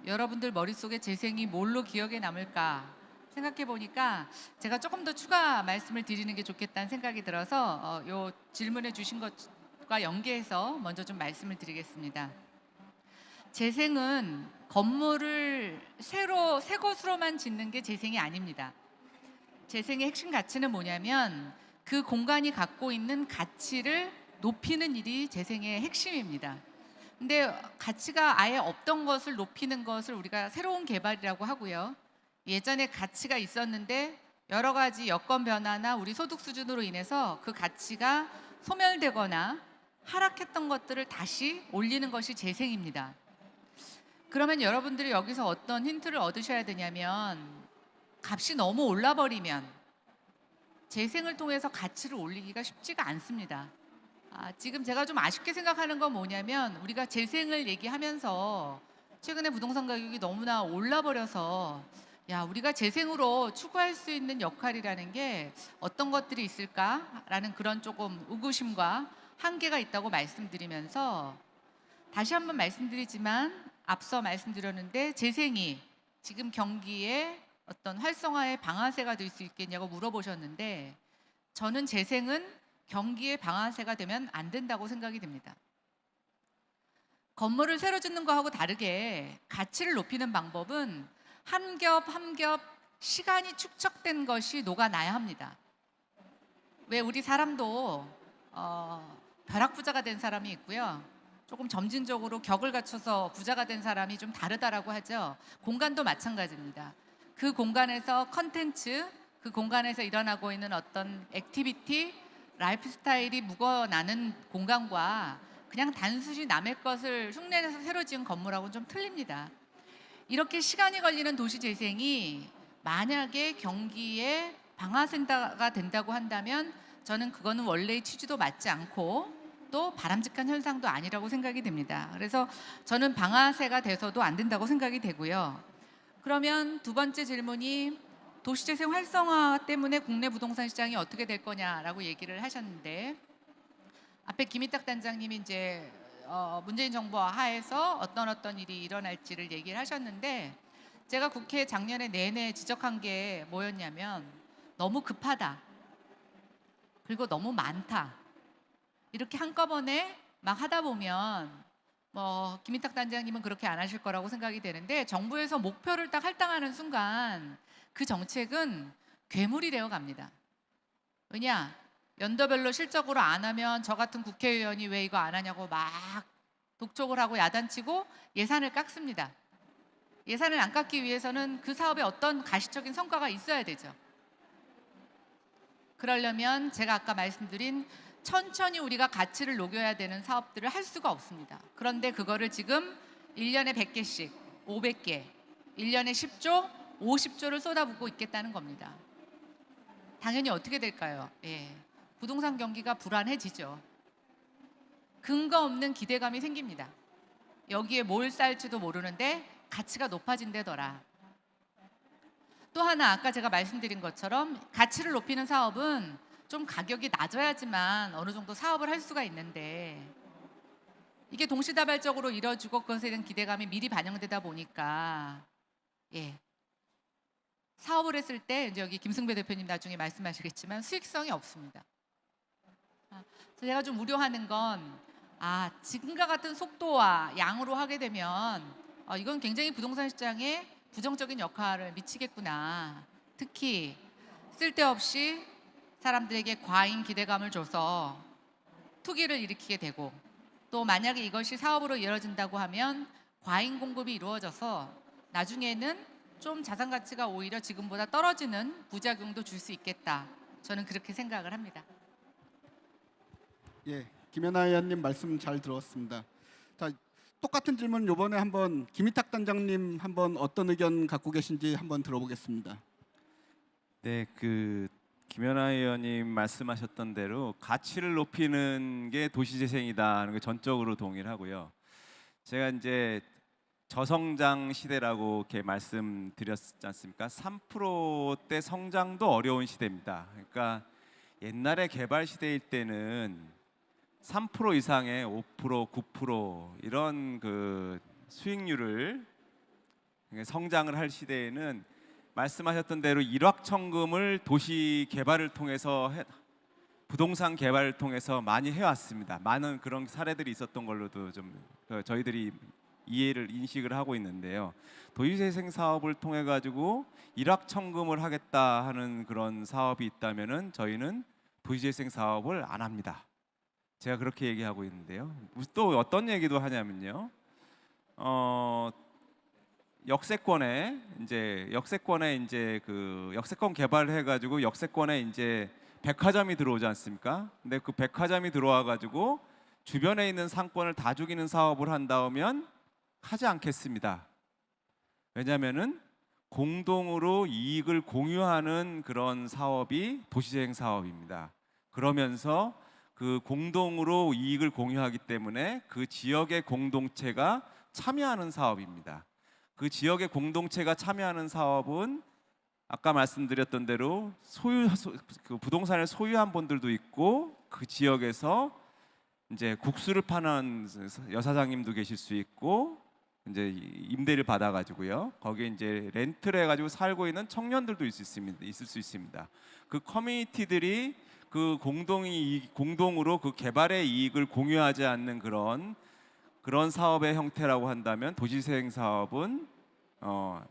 여러분들 머릿속에 재생이 뭘로 기억에 남을까 생각해 보니까 제가 조금 더 추가 말씀을 드리는 게 좋겠다는 생각이 들어서 요 질문해 주신 것과 연계해서 먼저 좀 말씀을 드리겠습니다. 재생은 건물을 새 것으로만 짓는 게 재생이 아닙니다. 재생의 핵심 가치는 뭐냐면 그 공간이 갖고 있는 가치를 높이는 일이 재생의 핵심입니다. 근데 가치가 아예 없던 것을 높이는 것을 우리가 새로운 개발이라고 하고요. 예전에 가치가 있었는데 여러 가지 여건 변화나 우리 소득 수준으로 인해서 그 가치가 소멸되거나 하락했던 것들을 다시 올리는 것이 재생입니다. 그러면 여러분들이 여기서 어떤 힌트를 얻으셔야 되냐면, 값이 너무 올라버리면 재생을 통해서 가치를 올리기가 쉽지가 않습니다. 지금 제가 좀 아쉽게 생각하는 건 뭐냐면, 우리가 재생을 얘기하면서 최근에 부동산 가격이 너무나 올라버려서 우리가 재생으로 추구할 수 있는 역할이라는 게 어떤 것들이 있을까라는 그런 조금 의구심과 한계가 있다고 말씀드리면서, 다시 한번 말씀드리지만 앞서 말씀드렸는데, 재생이 지금 경기에 어떤 활성화의 방아쇠가 될 수 있겠냐고 물어보셨는데, 저는 재생은 경기의 방아쇠가 되면 안 된다고 생각이 됩니다. 건물을 새로 짓는 거하고 다르게 가치를 높이는 방법은 한 겹 한 겹 시간이 축적된 것이 녹아나야 합니다. 왜 우리 사람도 벼락부자가 된 사람이 있고요, 조금 점진적으로 격을 갖춰서 부자가 된 사람이 좀 다르다라고 하죠. 공간도 마찬가지입니다. 그 공간에서 컨텐츠, 그 공간에서 일어나고 있는 어떤 액티비티, 라이프 스타일이 묵어나는 공간과 그냥 단순히 남의 것을 흉내내서 새로 지은 건물하고는 좀 틀립니다. 이렇게 시간이 걸리는 도시 재생이 만약에 경기에 방아쇠가 된다고 한다면, 저는 그거는 원래의 취지도 맞지 않고 또 바람직한 현상도 아니라고 생각이 됩니다. 그래서 저는 방아쇠가 돼서도 안 된다고 생각이 되고요. 그러면 두 번째 질문이 도시재생 활성화 때문에 국내 부동산 시장이 어떻게 될 거냐라고 얘기를 하셨는데, 앞에 김희탁 단장님이 이제 문재인 정부 하에서 어떤 일이 일어날지를 얘기를 하셨는데, 제가 국회 작년에 내내 지적한 게 뭐였냐면, 너무 급하다, 그리고 너무 많다, 이렇게 한꺼번에 막 하다 보면 김희탁 단장님은 그렇게 안 하실 거라고 생각이 되는데, 정부에서 목표를 딱 할당하는 순간 그 정책은 괴물이 되어 갑니다. 왜냐? 연도별로 실적으로 안 하면 저 같은 국회의원이 왜 이거 안 하냐고 막 독촉을 하고 야단치고 예산을 깎습니다. 예산을 안 깎기 위해서는 그 사업에 어떤 가시적인 성과가 있어야 되죠. 그러려면 제가 아까 말씀드린 천천히 우리가 가치를 녹여야 되는 사업들을 할 수가 없습니다. 그런데 그거를 지금 1년에 100개씩 500개, 1년에 10조, 50조를 쏟아붓고 있겠다는 겁니다. 당연히 어떻게 될까요? 부동산 경기가 불안해지죠. 근거 없는 기대감이 생깁니다. 여기에 뭘 쌓을지도 모르는데 가치가 높아진다더라. 또 하나, 아까 제가 말씀드린 것처럼 가치를 높이는 사업은 좀 가격이 낮아야지만 어느 정도 사업을 할 수가 있는데, 이게 동시다발적으로 이뤄지고 그것에 대한 기대감이 미리 반영되다 보니까 사업을 했을 때, 이제 여기 김승배 대표님 나중에 말씀하시겠지만 수익성이 없습니다. 제가 좀 우려하는 건, 지금과 같은 속도와 양으로 하게 되면 이건 굉장히 부동산 시장에 부정적인 역할을 미치겠구나. 특히 쓸데없이 사람들에게 과잉 기대감을 줘서 투기를 일으키게 되고, 또 만약에 이것이 사업으로 이루어진다고 하면 과잉 공급이 이루어져서 나중에는 좀 자산 가치가 오히려 지금보다 떨어지는 부작용도 줄 수 있겠다. 저는 그렇게 생각을 합니다.
김연아 의원님 말씀 잘 들었습니다. 자, 똑같은 질문 이번에 한번 김희탁 단장님 한번 어떤 의견 갖고 계신지 한번 들어보겠습니다.
네, 김연아 의원님 말씀하셨던 대로 가치를 높이는 게 도시재생이다 하는 게 전적으로 동의를 하고요. 제가 이제 저성장 시대라고 이렇게 말씀드렸지 않습니까? 3%대 성장도 어려운 시대입니다. 그러니까 옛날에 개발 시대일 때는 3% 이상의 5%, 9% 이런 수익률을 성장을 할 시대에는 말씀하셨던 대로 일확천금을 도시 개발을 통해서 부동산 개발을 통해서 많이 해왔습니다. 많은 그런 사례들이 있었던 걸로도 좀 저희들이 인식을 하고 있는데요. 도시재생 사업을 통해 가지고 일확천금을 하겠다 하는 그런 사업이 있다면은 저희는 도시재생 사업을 안 합니다. 제가 그렇게 얘기하고 있는데요. 또 어떤 얘기도 하냐면요. 역세권에 이제 그 역세권 개발을 해가지고 역세권에 이제 백화점이 들어오지 않습니까? 근데 그 백화점이 들어와 가지고 주변에 있는 상권을 다 죽이는 사업을 한다면 하지 않겠습니다. 왜냐하면은 공동으로 이익을 공유하는 그런 사업이 도시재생 사업입니다. 그러면서 그 공동으로 이익을 공유하기 때문에 그 지역의 공동체가 참여하는 사업입니다. 그 지역의 공동체가 참여하는 사업은 아까 말씀드렸던 대로 그 부동산을 소유한 분들도 있고 그 지역에서 이제 국수를 파는 여사장님도 계실 수 있고 이제 임대를 받아가지고요. 거기에 이제 렌트를 해가지고 살고 있는 청년들도 있을 수 있습니다. 그 커뮤니티들이 그 공동으로 그 개발의 이익을 공유하지 않는 그런 사업의 형태라고 한다면 도시재생 사업은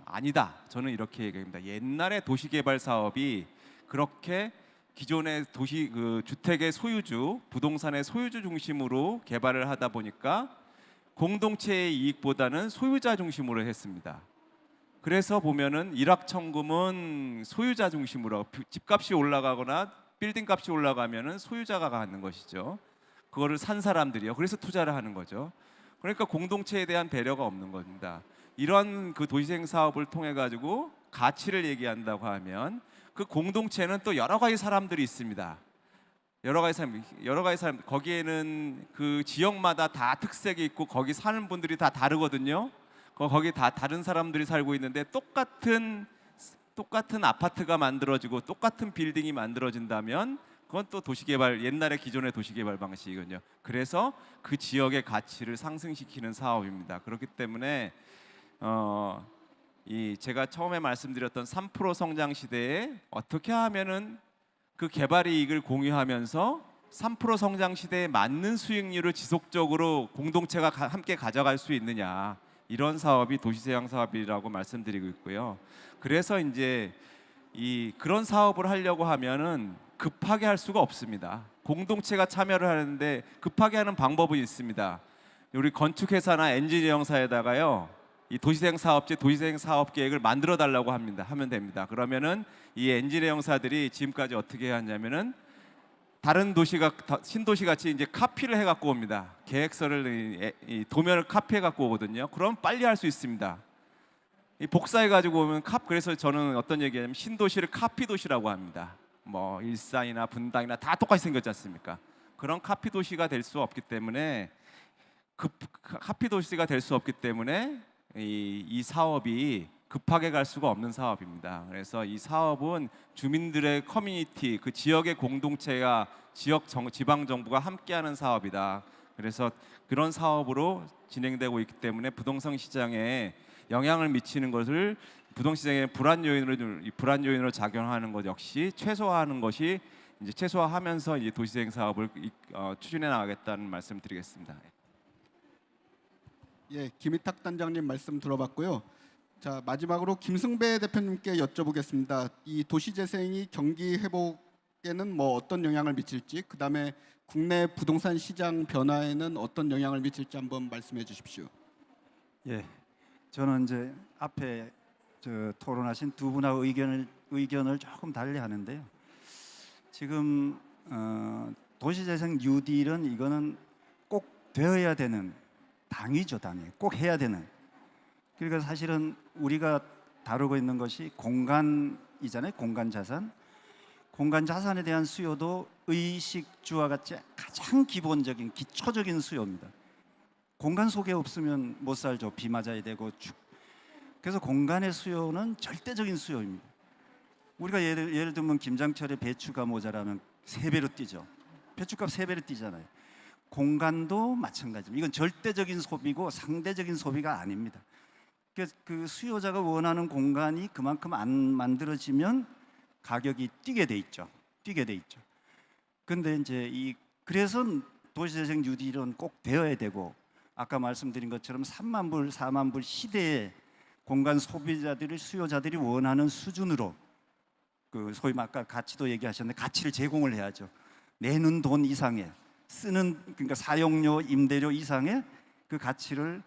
아니다. 저는 이렇게 얘기합니다. 옛날에 도시개발 사업이 그렇게 기존의 주택의 소유주, 부동산의 소유주 중심으로 개발을 하다 보니까 공동체의 이익보다는 소유자 중심으로 했습니다. 그래서 보면은 일확천금은 소유자 중심으로 집값이 올라가거나 빌딩값이 올라가면은 소유자가 갖는 것이죠. 그거를 산 사람들이요. 그래서 투자를 하는 거죠. 그러니까 공동체에 대한 배려가 없는 겁니다. 이런 그 도시재생 사업을 통해 가지고 가치를 얘기한다고 하면 그 공동체는 또 여러 가지 사람들이 있습니다. 여러 가지 사람 거기에는 그 지역마다 다 특색이 있고 거기 사는 분들이 다 다르거든요. 거기 다 다른 사람들이 살고 있는데 똑같은 아파트가 만들어지고 똑같은 빌딩이 만들어진다면 그건 또 옛날의 기존의 도시개발 방식이거든요. 그래서 그 지역의 가치를 상승시키는 사업입니다. 그렇기 때문에 제가 처음에 말씀드렸던 3% 성장 시대에 어떻게 하면은 그 개발의 이익을 공유하면서 3% 성장 시대에 맞는 수익률을 지속적으로 공동체가 함께 가져갈 수 있느냐, 이런 사업이 도시재생 사업이라고 말씀드리고 있고요. 그래서 이제 그런 사업을 하려고 하면은 급하게 할 수가 없습니다. 공동체가 참여를 하는데 급하게 하는 방법은 있습니다. 우리 건축회사나 엔지니어사에다가요, 이 도시재생 사업 계획을 만들어 달라고 하면 됩니다. 그러면은 이 엔지니어사들이 지금까지 어떻게 하냐면은 다른 신도시 같이 이제 카피를 해 갖고 옵니다. 계획서를 이 도면을 카피해 갖고 오거든요. 그럼 빨리 할 수 있습니다. 이 복사해 가지고 오면 그래서 저는 어떤 얘기냐면 신도시를 카피 도시라고 합니다. 뭐 일산이나 분당이나 다 똑같이 생겼지 않습니까? 그런 카피 도시가 될 수 없기 때문에 카피 도시가 될 수 없기 때문에 이 사업이 급하게 갈 수가 없는 사업입니다. 그래서 이 사업은 주민들의 커뮤니티, 그 지역의 공동체가 지방 정부가 함께하는 사업이다. 그래서 그런 사업으로 진행되고 있기 때문에 부동산 시장에 영향을 미치는 것을 부동산 시장의 불안 요인으로 작용하는 것 역시 최소화하면서 이제 도시재생 사업을 추진해 나가겠다는 말씀드리겠습니다.
예, 김희탁 단장님 말씀 들어봤고요. 자, 마지막으로 김승배 대표님께 여쭤보겠습니다. 이 도시재생이 경기 회복에는 뭐 어떤 영향을 미칠지, 그다음에 국내 부동산 시장 변화에는 어떤 영향을 미칠지 한번 말씀해 주십시오.
예, 저는 이제 앞에 토론하신 두 분하고 의견을 조금 달리하는데요. 지금 도시재생 뉴딜은 이거는 꼭 되어야 되는 당위죠, 당위. 꼭 해야 되는. 그러니까 사실은 우리가 다루고 있는 것이 공간이잖아요. 공간 자산. 공간 자산에 대한 수요도 의식주와 같이 가장 기본적인 기초적인 수요입니다. 공간 속에 없으면 못 살죠. 비 맞아야 되고. 그래서 공간의 수요는 절대적인 수요입니다. 우리가 예를 들면 김장철에 배추가 모자라면 3배로 뛰죠. 배추값 3배로 뛰잖아요. 공간도 마찬가지입니다. 이건 절대적인 소비고 상대적인 소비가 아닙니다. 그 수요자가 원하는 공간이 그만큼 안 만들어지면 가격이 뛰게 돼 있죠. 근데 이제 그래서 도시재생 뉴딜은 꼭 되어야 되고, 아까 말씀드린 것처럼 3만 불, 4만 불 시대에 공간 수요자들이 원하는 수준으로 그 소위 아까 가치도 얘기하셨는데 가치를 제공을 해야죠. 내는 돈 이상의 그러니까 사용료, 임대료 이상의 그 가치를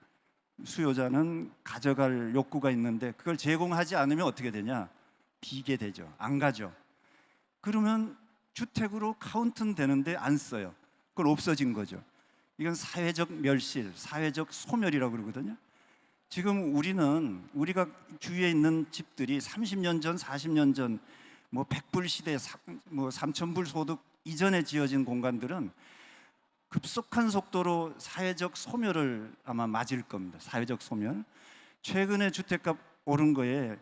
수요자는 가져갈 욕구가 있는데 그걸 제공하지 않으면 어떻게 되냐? 비게 되죠. 안 가죠. 그러면 주택으로 카운트는 되는데 안 써요. 그건 없어진 거죠. 이건 사회적 멸실, 사회적 소멸이라고 그러거든요. 지금 우리가 주위에 있는 집들이 30년 전, 40년 전, 뭐 100불 시대, 뭐 3,000불 소득 이전에 지어진 공간들은 급속한 속도로 사회적 소멸을 아마 맞을 겁니다. 사회적 소멸. 최근에 주택값 오른 거에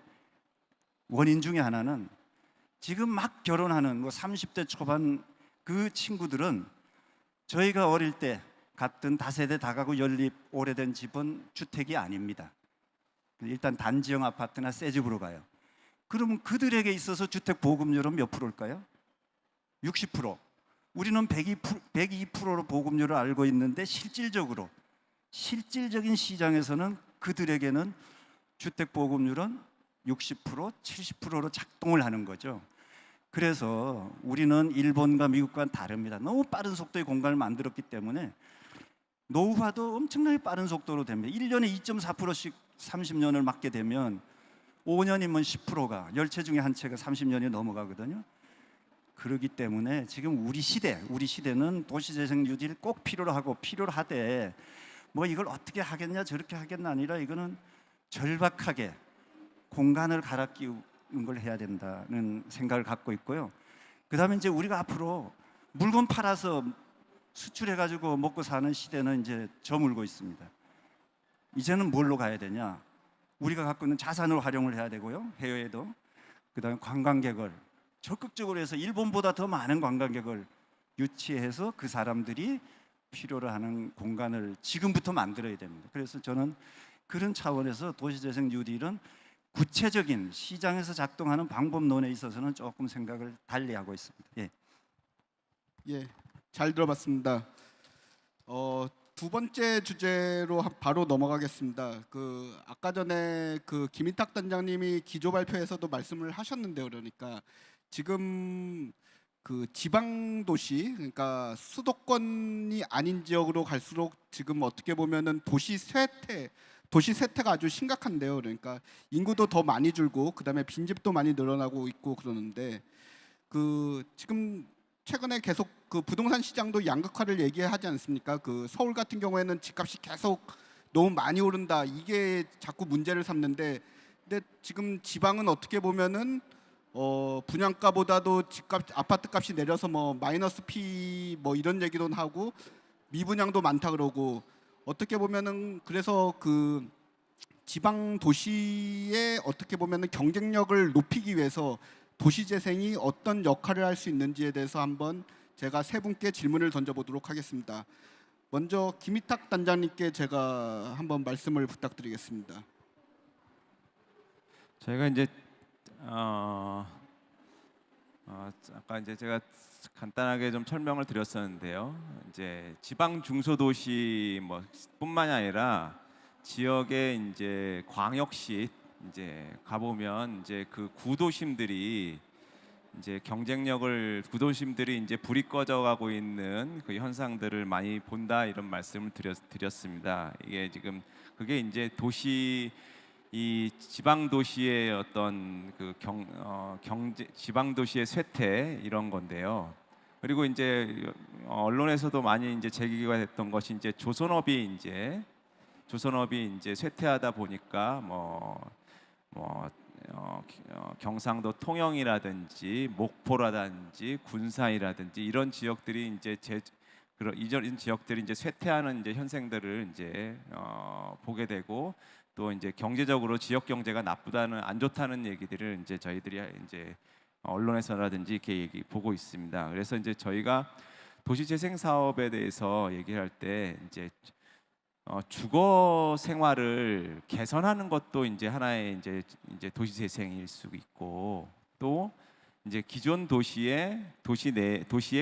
원인 중에 하나는 지금 막 결혼하는 뭐 30대 초반 그 친구들은 저희가 어릴 때 갔던 다세대 다가구 연립 오래된 집은 주택이 아닙니다. 일단 단지형 아파트나 새 집으로 가요. 그러면 그들에게 있어서 주택 보급률은 몇 프로일까요? 60%. 우리는 102%로 보급률을 알고 있는데 실질적인 시장에서는 그들에게는 주택 보급률은 60%, 70%로 작동을 하는 거죠. 그래서 우리는 일본과 미국과는 다릅니다. 너무 빠른 속도의 공간을 만들었기 때문에 노후화도 엄청나게 빠른 속도로 됩니다. 1년에 2.4%씩 30년을 맞게 되면 5년이면 10%가 10채 중에 한 채가 30년이 넘어가거든요. 그렇기 때문에 지금 우리 시대는 도시재생 뉴딜 꼭 필요로 하고 필요하되 뭐 이걸 어떻게 하겠냐 저렇게 하겠나 아니라 이거는 절박하게 공간을 갈아 끼우는 걸 해야 된다는 생각을 갖고 있고요. 그다음에 이제 우리가 앞으로 물건 팔아서 수출해 가지고 먹고 사는 시대는 이제 저물고 있습니다. 이제는 뭘로 가야 되냐? 우리가 갖고 있는 자산을 활용을 해야 되고요. 해외에도. 그다음에 관광객을 적극적으로 해서 일본보다 더 많은 관광객을 유치해서 그 사람들이 필요로 하는 공간을 지금부터 만들어야 됩니다. 그래서 저는 그런 차원에서 도시재생 뉴딜은 구체적인 시장에서 작동하는 방법론에 있어서는 조금 생각을 달리하고 있습니다. 예.
예, 잘 들어봤습니다. 두 번째 주제로 바로 넘어가겠습니다. 아까 전에 김인탁 단장님이 기조 발표에서도 말씀을 하셨는데 그러니까 지금 지방 도시 그러니까 수도권이 아닌 지역으로 갈수록 지금 어떻게 보면은 도시 쇠퇴가 아주 심각한데요. 그러니까 인구도 더 많이 줄고 그다음에 빈집도 많이 늘어나고 있고 그러는데 지금 최근에 계속 부동산 시장도 양극화를 얘기하지 않습니까? 서울 같은 경우에는 집값이 계속 너무 많이 오른다. 이게 자꾸 문제를 삼는데 근데 지금 지방은 어떻게 보면은 분양가보다도 아파트 값이 내려서 뭐 마이너스 피 뭐 이런 얘기도 하고 미분양도 많다 그러고 어떻게 보면은 그래서 지방 도시의 어떻게 보면은 경쟁력을 높이기 위해서 도시 재생이 어떤 역할을 할 수 있는지에 대해서 한번 제가 세 분께 질문을 던져보도록 하겠습니다. 먼저 김인탁 단장님께 제가 한번 말씀을 부탁드리겠습니다.
저희가 이제 아까 이제 제가 간단하게 좀 설명을 드렸었는데요. 이제 지방 중소도시 뿐만이 아니라 지역의 이제 광역시 이제 가보면 이제 구도심들이 이제 구도심들이 이제 불이 꺼져가고 있는 그 현상들을 많이 본다 이런 말씀을 드렸습니다. 이게 지금 그게 이제 이 지방 도시의 어떤 지방 도시의 쇠퇴 이런 건데요. 그리고 이제 언론에서도 많이 이제 제기가 됐던 것이 이제 조선업이 이제 쇠퇴하다 보니까 경상도 통영이라든지 목포라든지 군산이라든지 이런 지역들이 이제 이런 지역들이 이제 쇠퇴하는 이제 현상들을 이제 보게 되고 또 이제 경제적으로 지역 경제가 안 좋다는 얘기들을 이제 저희들이 이제 언론에서라든지 이렇게 보고 있습니다. 그래서 이제 저희가 도시 재생 사업에 대해서 얘기할 때 이제 주거 생활을 개선하는 것도 이제 하나의 이제 도시 재생일 수 있고 또 이제 기존 도시의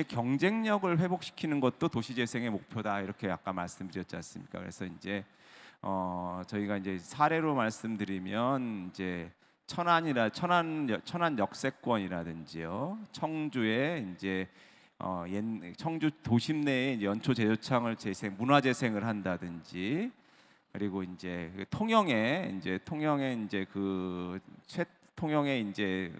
경쟁력을 회복시키는 것도 도시 재생의 목표다 이렇게 아까 말씀드렸지 않습니까? 그래서 이제 저희가 이제 사례로 말씀드리면 이제 천안 역세권이라든지요, 청주에 이제 청주 도심 내에 연초 제조창을 문화 재생을 한다든지 그리고 이제 그 통영에 이제 그 통영에 이제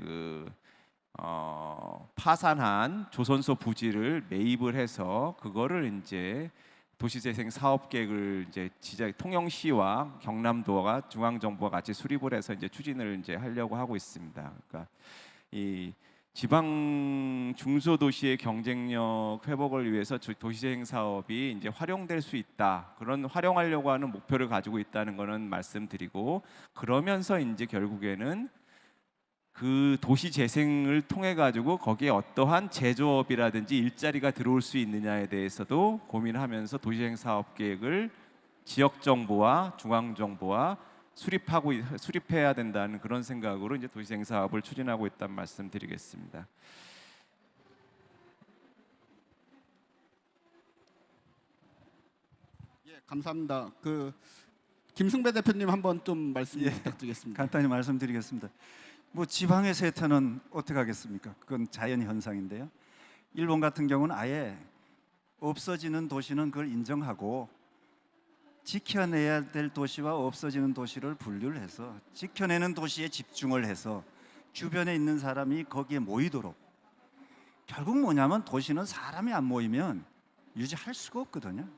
파산한 조선소 부지를 매입을 해서 그거를 이제 도시재생 사업 계획을 이제 통영시와 경남도가 중앙정부와 같이 수립을 해서 이제 추진을 이제 하려고 하고 있습니다. 그러니까 이 지방 중소도시의 경쟁력 회복을 위해서 도시재생 사업이 이제 활용될 수 있다. 그런 활용하려고 하는 목표를 가지고 있다는 거는 말씀드리고, 그러면서 이제 결국에는 그 도시 재생을 통해 가지고 거기에 어떠한 제조업이라든지 일자리가 들어올 수 있느냐에 대해서도 고민하면서 도시재생 사업 계획을 지역 정부와 중앙 정부와 수립해야 된다는 그런 생각으로 이제 도시재생 사업을 추진하고 있다는 말씀드리겠습니다.
예, 감사합니다. 그 김승배 대표님 한번 좀 말씀 부탁드리겠습니다.
간단히 말씀드리겠습니다. 뭐 지방의 세태는 어떻게 하겠습니까? 그건 자연 현상인데요. 일본 같은 경우는 아예 없어지는 도시는 그걸 인정하고 지켜내야 될 도시와 없어지는 도시를 분류를 해서 지켜내는 도시에 집중을 해서 주변에 있는 사람이 거기에 모이도록. 결국 뭐냐면 도시는 사람이 안 모이면 유지할 수가 없거든요.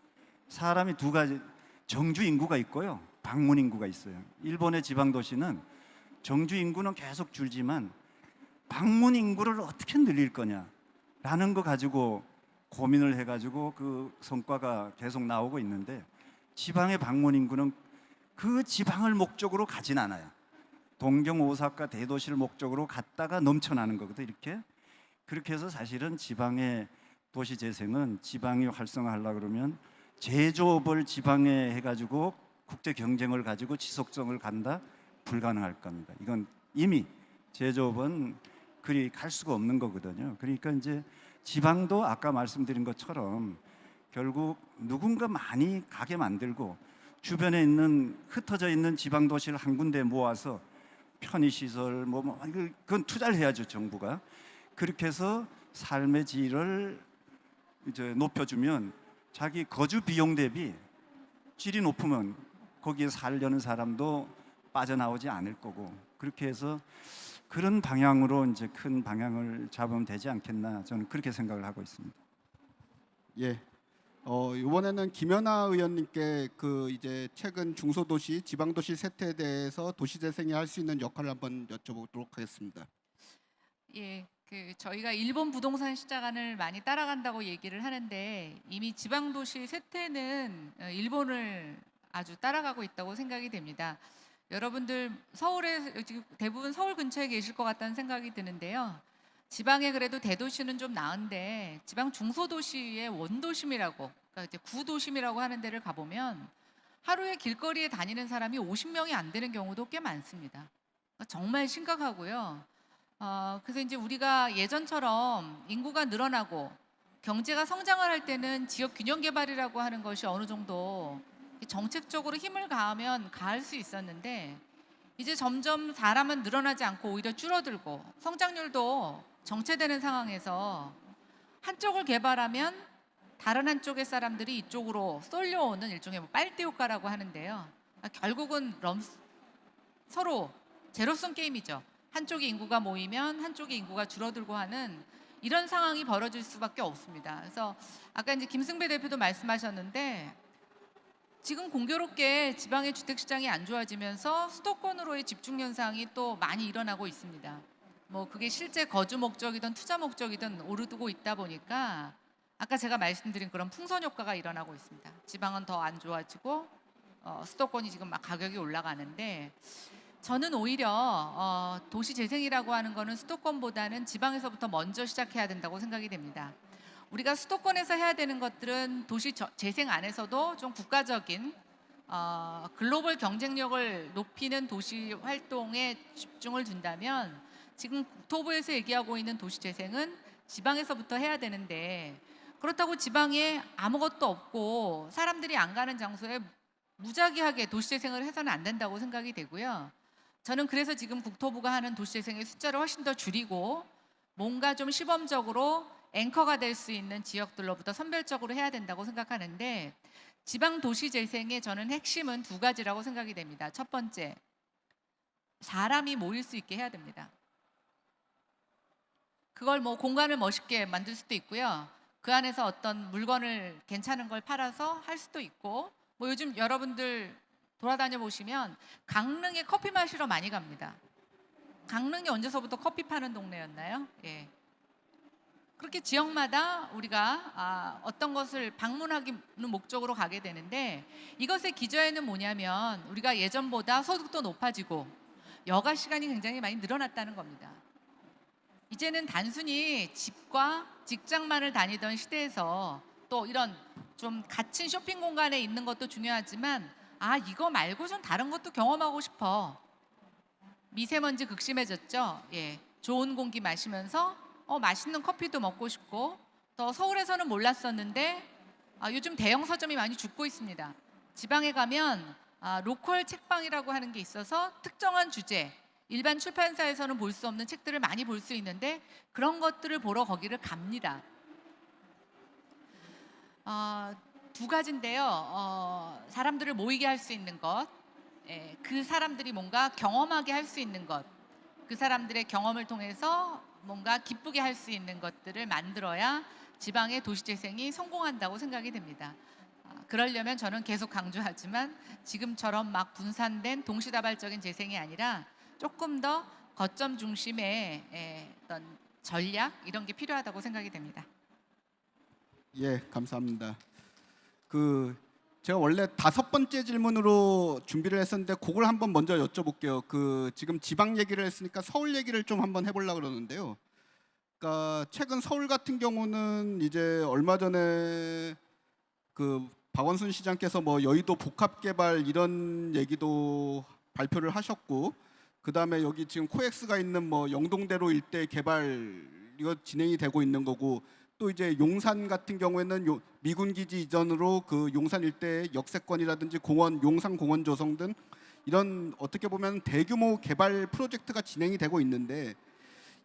사람이 두 가지, 정주 인구가 있고요, 방문 인구가 있어요. 일본의 지방 도시는 정주 인구는 계속 줄지만 방문 인구를 어떻게 늘릴 거냐라는 거 가지고 고민을 해가지고 그 성과가 계속 나오고 있는데, 지방의 방문 인구는 그 지방을 목적으로 가진 않아요. 동경, 오사카 대도시를 목적으로 갔다가 넘쳐나는 거거든. 그렇게 해서 사실은 지방의 도시 재생은 지방이 활성화하려고 그러면 제조업을 지방에 해가지고 국제 경쟁을 가지고 지속성을 간다? 불가능할 겁니다. 이건 이미 제조업은 그리 갈 수가 없는 거거든요. 그러니까 이제 지방도 아까 말씀드린 것처럼 결국 누군가 많이 가게 만들고 주변에 있는 흩어져 있는 지방 도시를 한 군데 모아서 편의시설 그건 투자를 해야죠, 정부가. 그렇게 해서 삶의 질을 이제 높여주면 자기 거주 비용 대비 질이 높으면 거기에 살려는 사람도 빠져나오지 않을 거고, 그렇게 해서 그런 방향으로 이제 큰 방향을 잡으면 되지 않겠나, 저는 그렇게 생각을 하고 있습니다.
예. 이번에는 김연아 의원님께 그 이제 최근 중소도시, 지방도시 세태에 대해서 도시재생이 할 수 있는 역할을 한번 여쭤보도록 하겠습니다.
예, 저희가 일본 부동산 시장을 많이 따라간다고 얘기를 하는데 이미 지방도시 세태는 일본을 아주 따라가고 있다고 생각이 됩니다. 여러분들 서울에 지금 대부분 서울 근처에 계실 것 같다는 생각이 드는데요. 지방에 그래도 대도시는 좀 나은데 지방 중소도시의 원도심이라고, 그러니까 이제 구도심이라고 하는 데를 가보면 하루에 길거리에 다니는 사람이 50명이 안 되는 경우도 꽤 많습니다. 그러니까 정말 심각하고요. 그래서 이제 우리가 예전처럼 인구가 늘어나고 경제가 성장을 할 때는 지역 균형 개발이라고 하는 것이 어느 정도 정책적으로 힘을 가하면 가할 수 있었는데, 이제 점점 사람은 늘어나지 않고 오히려 줄어들고 성장률도 정체되는 상황에서 한쪽을 개발하면 다른 한쪽의 사람들이 이쪽으로 쏠려오는 일종의 빨대 효과라고 하는데요. 결국은 서로 제로섬 게임이죠. 한쪽의 인구가 모이면 한쪽의 인구가 줄어들고 하는 이런 상황이 벌어질 수밖에 없습니다. 그래서 아까 이제 김승배 대표도 말씀하셨는데, 지금 공교롭게 지방의 주택 시장이 안 좋아지면서 수도권으로의 집중 현상이 또 많이 일어나고 있습니다. 뭐 그게 실제 거주 목적이든 투자 목적이든 오르고 있다 보니까 아까 제가 말씀드린 그런 풍선 효과가 일어나고 있습니다. 지방은 더 안 좋아지고 수도권이 지금 막 가격이 올라가는데, 저는 오히려 도시 재생이라고 하는 거는 수도권보다는 지방에서부터 먼저 시작해야 된다고 생각이 됩니다. 우리가 수도권에서 해야 되는 것들은 도시 재생 안에서도 좀 국가적인 글로벌 경쟁력을 높이는 도시 활동에 집중을 둔다면, 지금 국토부에서 얘기하고 있는 도시 재생은 지방에서부터 해야 되는데, 그렇다고 지방에 아무것도 없고 사람들이 안 가는 장소에 무작위하게 도시 재생을 해서는 안 된다고 생각이 되고요. 저는 그래서 지금 국토부가 하는 도시 재생의 숫자를 훨씬 더 줄이고 뭔가 좀 시범적으로 앵커가 될 수 있는 지역들로부터 선별적으로 해야 된다고 생각하는데, 지방 도시 재생의 저는 핵심은 두 가지라고 생각이 됩니다. 첫 번째, 사람이 모일 수 있게 해야 됩니다. 그걸 뭐 공간을 멋있게 만들 수도 있고요. 그 안에서 어떤 물건을 괜찮은 걸 팔아서 할 수도 있고, 뭐 요즘 여러분들 돌아다녀 보시면 강릉에 커피 마시러 많이 갑니다. 강릉이 언제서부터 커피 파는 동네였나요? 예. 그렇게 지역마다 우리가 어떤 것을 방문하기 목적으로 가게 되는데, 이것의 기저에는 뭐냐면 우리가 예전보다 소득도 높아지고 여가 시간이 굉장히 많이 늘어났다는 겁니다. 이제는 단순히 집과 직장만을 다니던 시대에서 또 이런 좀 갇힌 쇼핑 공간에 있는 것도 중요하지만, 이거 말고 좀 다른 것도 경험하고 싶어. 미세먼지 극심해졌죠. 예, 좋은 공기 마시면서 맛있는 커피도 먹고 싶고, 또 서울에서는 몰랐었는데 요즘 대형 서점이 많이 죽고 있습니다. 지방에 가면 로컬 책방이라고 하는 게 있어서 특정한 주제, 일반 출판사에서는 볼 수 없는 책들을 많이 볼 수 있는데, 그런 것들을 보러 거기를 갑니다. 두 가지인데요. 사람들을 모이게 할 수 있는 것, 그 사람들이 뭔가 경험하게 할 수 있는 것, 그 사람들의 경험을 통해서 뭔가 기쁘게 할 수 있는 것들을 만들어야 지방의 도시재생이 성공한다고 생각이 됩니다. 그러려면 저는 계속 강조하지만 지금처럼 막 분산된 동시다발적인 재생이 아니라 조금 더 거점 중심의 어떤 전략, 이런 게 필요하다고 생각이 됩니다.
예, 감사합니다. 제가 원래 5번째 질문으로 준비를 했었는데 그걸 한번 먼저 여쭤볼게요. 지금 지방 얘기를 했으니까 서울 얘기를 좀 한번 해보려고 그러는데요. 그러니까 최근 서울 같은 경우는 이제 얼마 전에 박원순 시장께서 뭐 여의도 복합개발 이런 얘기도 발표를 하셨고, 그 다음에 여기 지금 코엑스가 있는 뭐 영동대로 일대 개발 이거 진행이 되고 있는 거고, 또 이제 용산 같은 경우에는 미군 기지 이전으로 용산 일대의 역세권이라든지 공원, 용산 공원 조성 등 이런 어떻게 보면 대규모 개발 프로젝트가 진행이 되고 있는데,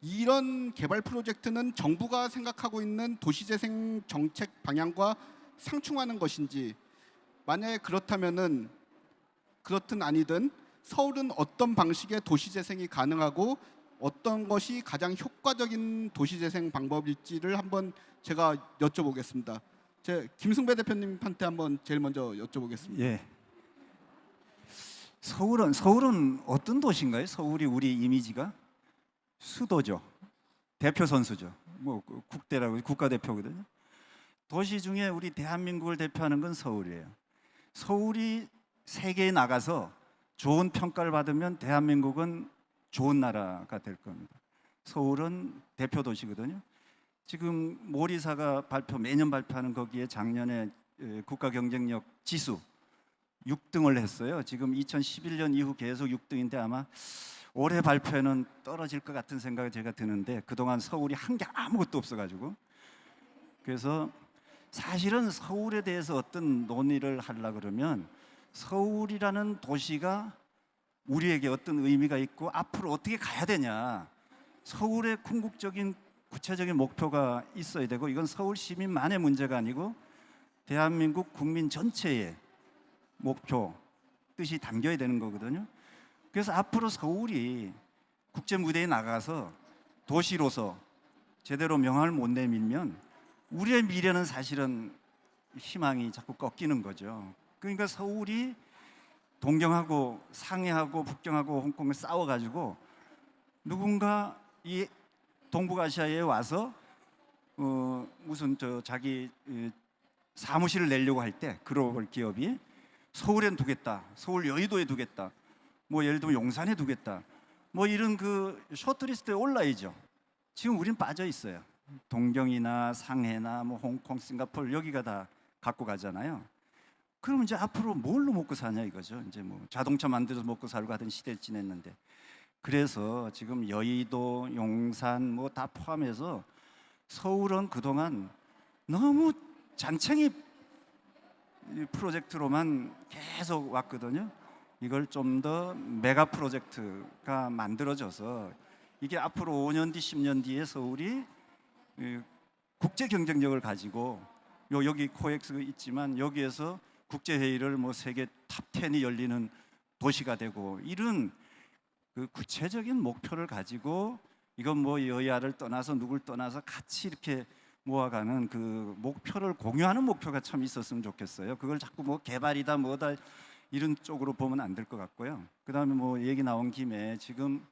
이런 개발 프로젝트는 정부가 생각하고 있는 도시재생 정책 방향과 상충하는 것인지, 만약에 그렇다면은 그렇든 아니든 서울은 어떤 방식의 도시재생이 가능하고 어떤 것이 가장 효과적인 도시재생 방법일지를 한번 제가 여쭤보겠습니다. 김승배 대표님한테 한번 제일 먼저 여쭤보겠습니다.
예. 서울은 어떤 도시인가요? 서울이 우리 이미지가 수도죠. 대표 선수죠. 뭐 국대라고 국가대표거든요. 도시 중에 우리 대한민국을 대표하는 건 서울이에요. 서울이 세계에 나가서 좋은 평가를 받으면 대한민국은 좋은 나라가 될 겁니다. 서울은 대표 도시거든요. 지금 모리사가 매년 발표하는 거기에 작년에 국가 경쟁력 지수 6등을 했어요. 지금 2011년 이후 계속 6등인데 아마 올해 발표에는 떨어질 것 같은 생각이 제가 드는데, 그동안 서울이 한 게 아무것도 없어가지고, 그래서 사실은 서울에 대해서 어떤 논의를 하려고 그러면 서울이라는 도시가 우리에게 어떤 의미가 있고 앞으로 어떻게 가야 되냐, 서울의 궁극적인 구체적인 목표가 있어야 되고, 이건 서울 시민만의 문제가 아니고 대한민국 국민 전체의 목표, 뜻이 담겨야 되는 거거든요. 그래서 앞으로 서울이 국제 무대에 나가서 도시로서 제대로 명함을 못 내밀면 우리의 미래는 사실은 희망이 자꾸 꺾이는 거죠. 그러니까 서울이 동경하고 상해하고 북경하고 홍콩을 싸워가지고 누군가 이 동북아시아에 와서 무슨 자기 사무실을 내려고 할 때 글로벌 기업이 서울엔 두겠다, 서울 여의도에 두겠다, 뭐 예를 들면 용산에 두겠다, 뭐 이런 쇼트리스트에 올라야죠. 지금 우린 빠져 있어요. 동경이나 상해나 뭐 홍콩, 싱가포르 여기가 다 갖고 가잖아요. 그럼 이제 앞으로 뭘로 먹고 사냐 이거죠. 이제 뭐 자동차 만들어서 먹고 살고 하던 시대를 지냈는데, 그래서 지금 여의도, 용산 뭐 다 포함해서 서울은 그동안 너무 잔챙이 프로젝트로만 계속 왔거든요. 이걸 좀 더 메가 프로젝트가 만들어져서 이게 앞으로 5년 뒤, 10년 뒤에 서울이 국제 경쟁력을 가지고 여기 코엑스 있지만 여기에서 국제 회의를 뭐 세계 탑 10이 열리는 도시가 되고, 이런 그 구체적인 목표를 가지고 이건 뭐 여야를 떠나서 누굴 떠나서 같이 이렇게 모아가는 그 목표를 공유하는 목표가 참 있었으면 좋겠어요. 그걸 자꾸 뭐 개발이다 뭐다 이런 쪽으로 보면 안 될 것 같고요. 그다음에 뭐 얘기 나온 김에 지금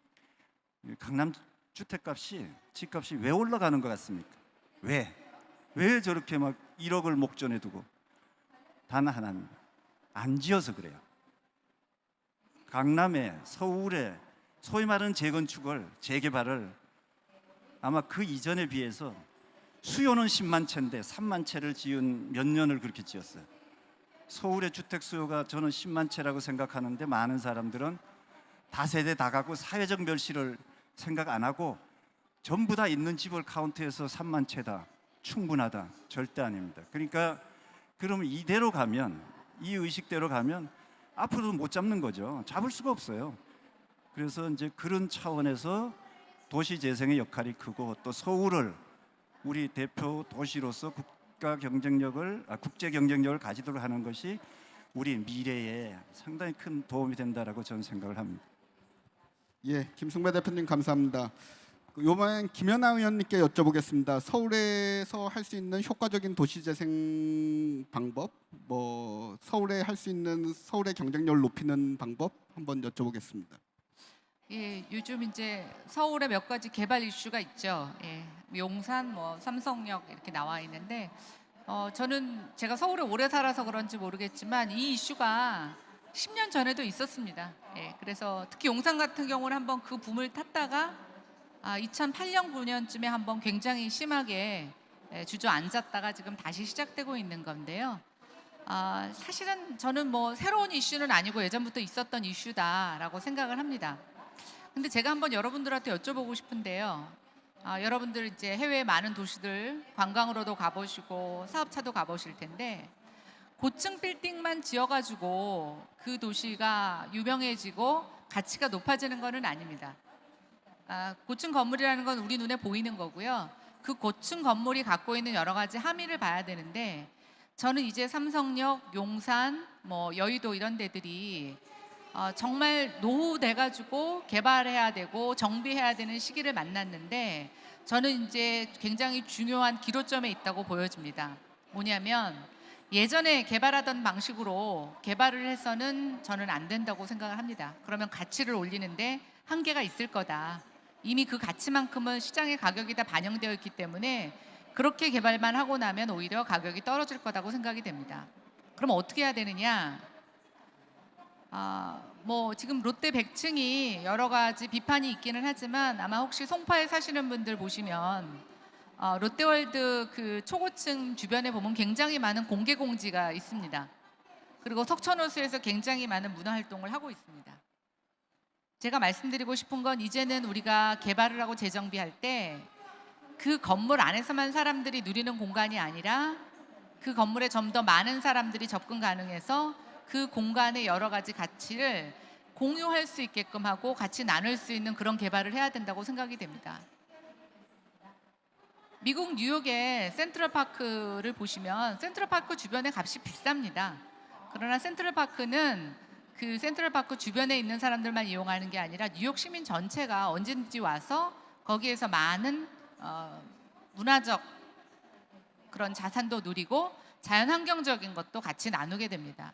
강남 주택값이 집값이 왜 올라가는 것 같습니까? 왜 저렇게 막 1억을 목전에 두고? 단 하나입니다. 안 지어서 그래요. 강남에, 서울에 소위 말하는 재건축을, 재개발을 아마 그 이전에 비해서 수요는 10만 채인데 3만 채를 지은 몇 년을 그렇게 지었어요. 서울의 주택 수요가 저는 10만 채라고 생각하는데, 많은 사람들은 다세대 다 가고 사회적 멸시를 생각 안 하고 전부 다 있는 집을 카운트해서 3만 채다, 충분하다. 절대 아닙니다. 그러니까 그러면 이대로 가면, 이 의식대로 가면 앞으로도 못 잡는 거죠. 잡을 수가 없어요. 그래서 이제 그런 차원에서 도시 재생의 역할이 크고, 또 서울을 우리 대표 도시로서 국제 경쟁력을 가지도록 하는 것이 우리 미래에 상당히 큰 도움이 된다라고 저는 생각을 합니다.
예, 김승배 대표님 감사합니다. 요번엔 김연아 의원님께 여쭤보겠습니다. 서울에서 할 수 있는 효과적인 도시재생 방법, 뭐 서울에 할 수 있는 서울의 경쟁력을 높이는 방법 한번 여쭤보겠습니다.
예, 요즘 이제 서울에 몇 가지 개발 이슈가 있죠. 예, 용산, 뭐 삼성역 이렇게 나와 있는데, 저는 제가 서울에 오래 살아서 그런지 모르겠지만 이 이슈가 10년 전에도 있었습니다. 예, 그래서 특히 용산 같은 경우는 한번 그 붐을 탔다가 2008년 9년쯤에 한번 굉장히 심하게 주저앉았다가 지금 다시 시작되고 있는 건데요. 사실은 저는 뭐 새로운 이슈는 아니고 예전부터 있었던 이슈다라고 생각을 합니다. 근데 제가 한번 여러분들한테 여쭤보고 싶은데요. 여러분들 이제 해외 많은 도시들 관광으로도 가보시고 사업차도 가보실 텐데, 고층 빌딩만 지어가지고 그 도시가 유명해지고 가치가 높아지는 것은 아닙니다. 고층 건물이라는 건 우리 눈에 보이는 거고요. 그 고층 건물이 갖고 있는 여러 가지 함의를 봐야 되는데, 저는 이제 삼성역, 용산, 뭐 여의도 이런 데들이 정말 노후돼가지고 개발해야 되고 정비해야 되는 시기를 만났는데, 저는 이제 굉장히 중요한 기로점에 있다고 보여집니다. 뭐냐면 예전에 개발하던 방식으로 개발을 해서는 저는 안 된다고 생각을 합니다. 그러면 가치를 올리는데 한계가 있을 거다. 이미 그 가치만큼은 시장의 가격이 다 반영되어 있기 때문에 그렇게 개발만 하고 나면 오히려 가격이 떨어질 거라고 생각이 됩니다. 그럼 어떻게 해야 되느냐? 뭐 지금 롯데 100층이 여러 가지 비판이 있기는 하지만, 아마 혹시 송파에 사시는 분들 보시면 롯데월드 그 초고층 주변에 보면 굉장히 많은 공개 공지가 있습니다. 그리고 석천호수에서 굉장히 많은 문화 활동을 하고 있습니다. 제가 말씀드리고 싶은 건, 이제는 우리가 개발을 하고 재정비할 때 그 건물 안에서만 사람들이 누리는 공간이 아니라 그 건물에 좀 더 많은 사람들이 접근 가능해서 그 공간의 여러 가지 가치를 공유할 수 있게끔 하고 같이 나눌 수 있는 그런 개발을 해야 된다고 생각이 됩니다. 미국 뉴욕의 센트럴파크를 보시면 센트럴파크 주변의 값이 비쌉니다. 그러나 센트럴파크는 그 센트럴파크 주변에 있는 사람들만 이용하는 게 아니라 뉴욕 시민 전체가 언제든지 와서 거기에서 많은 문화적 그런 자산도 누리고 자연환경적인 것도 같이 나누게 됩니다.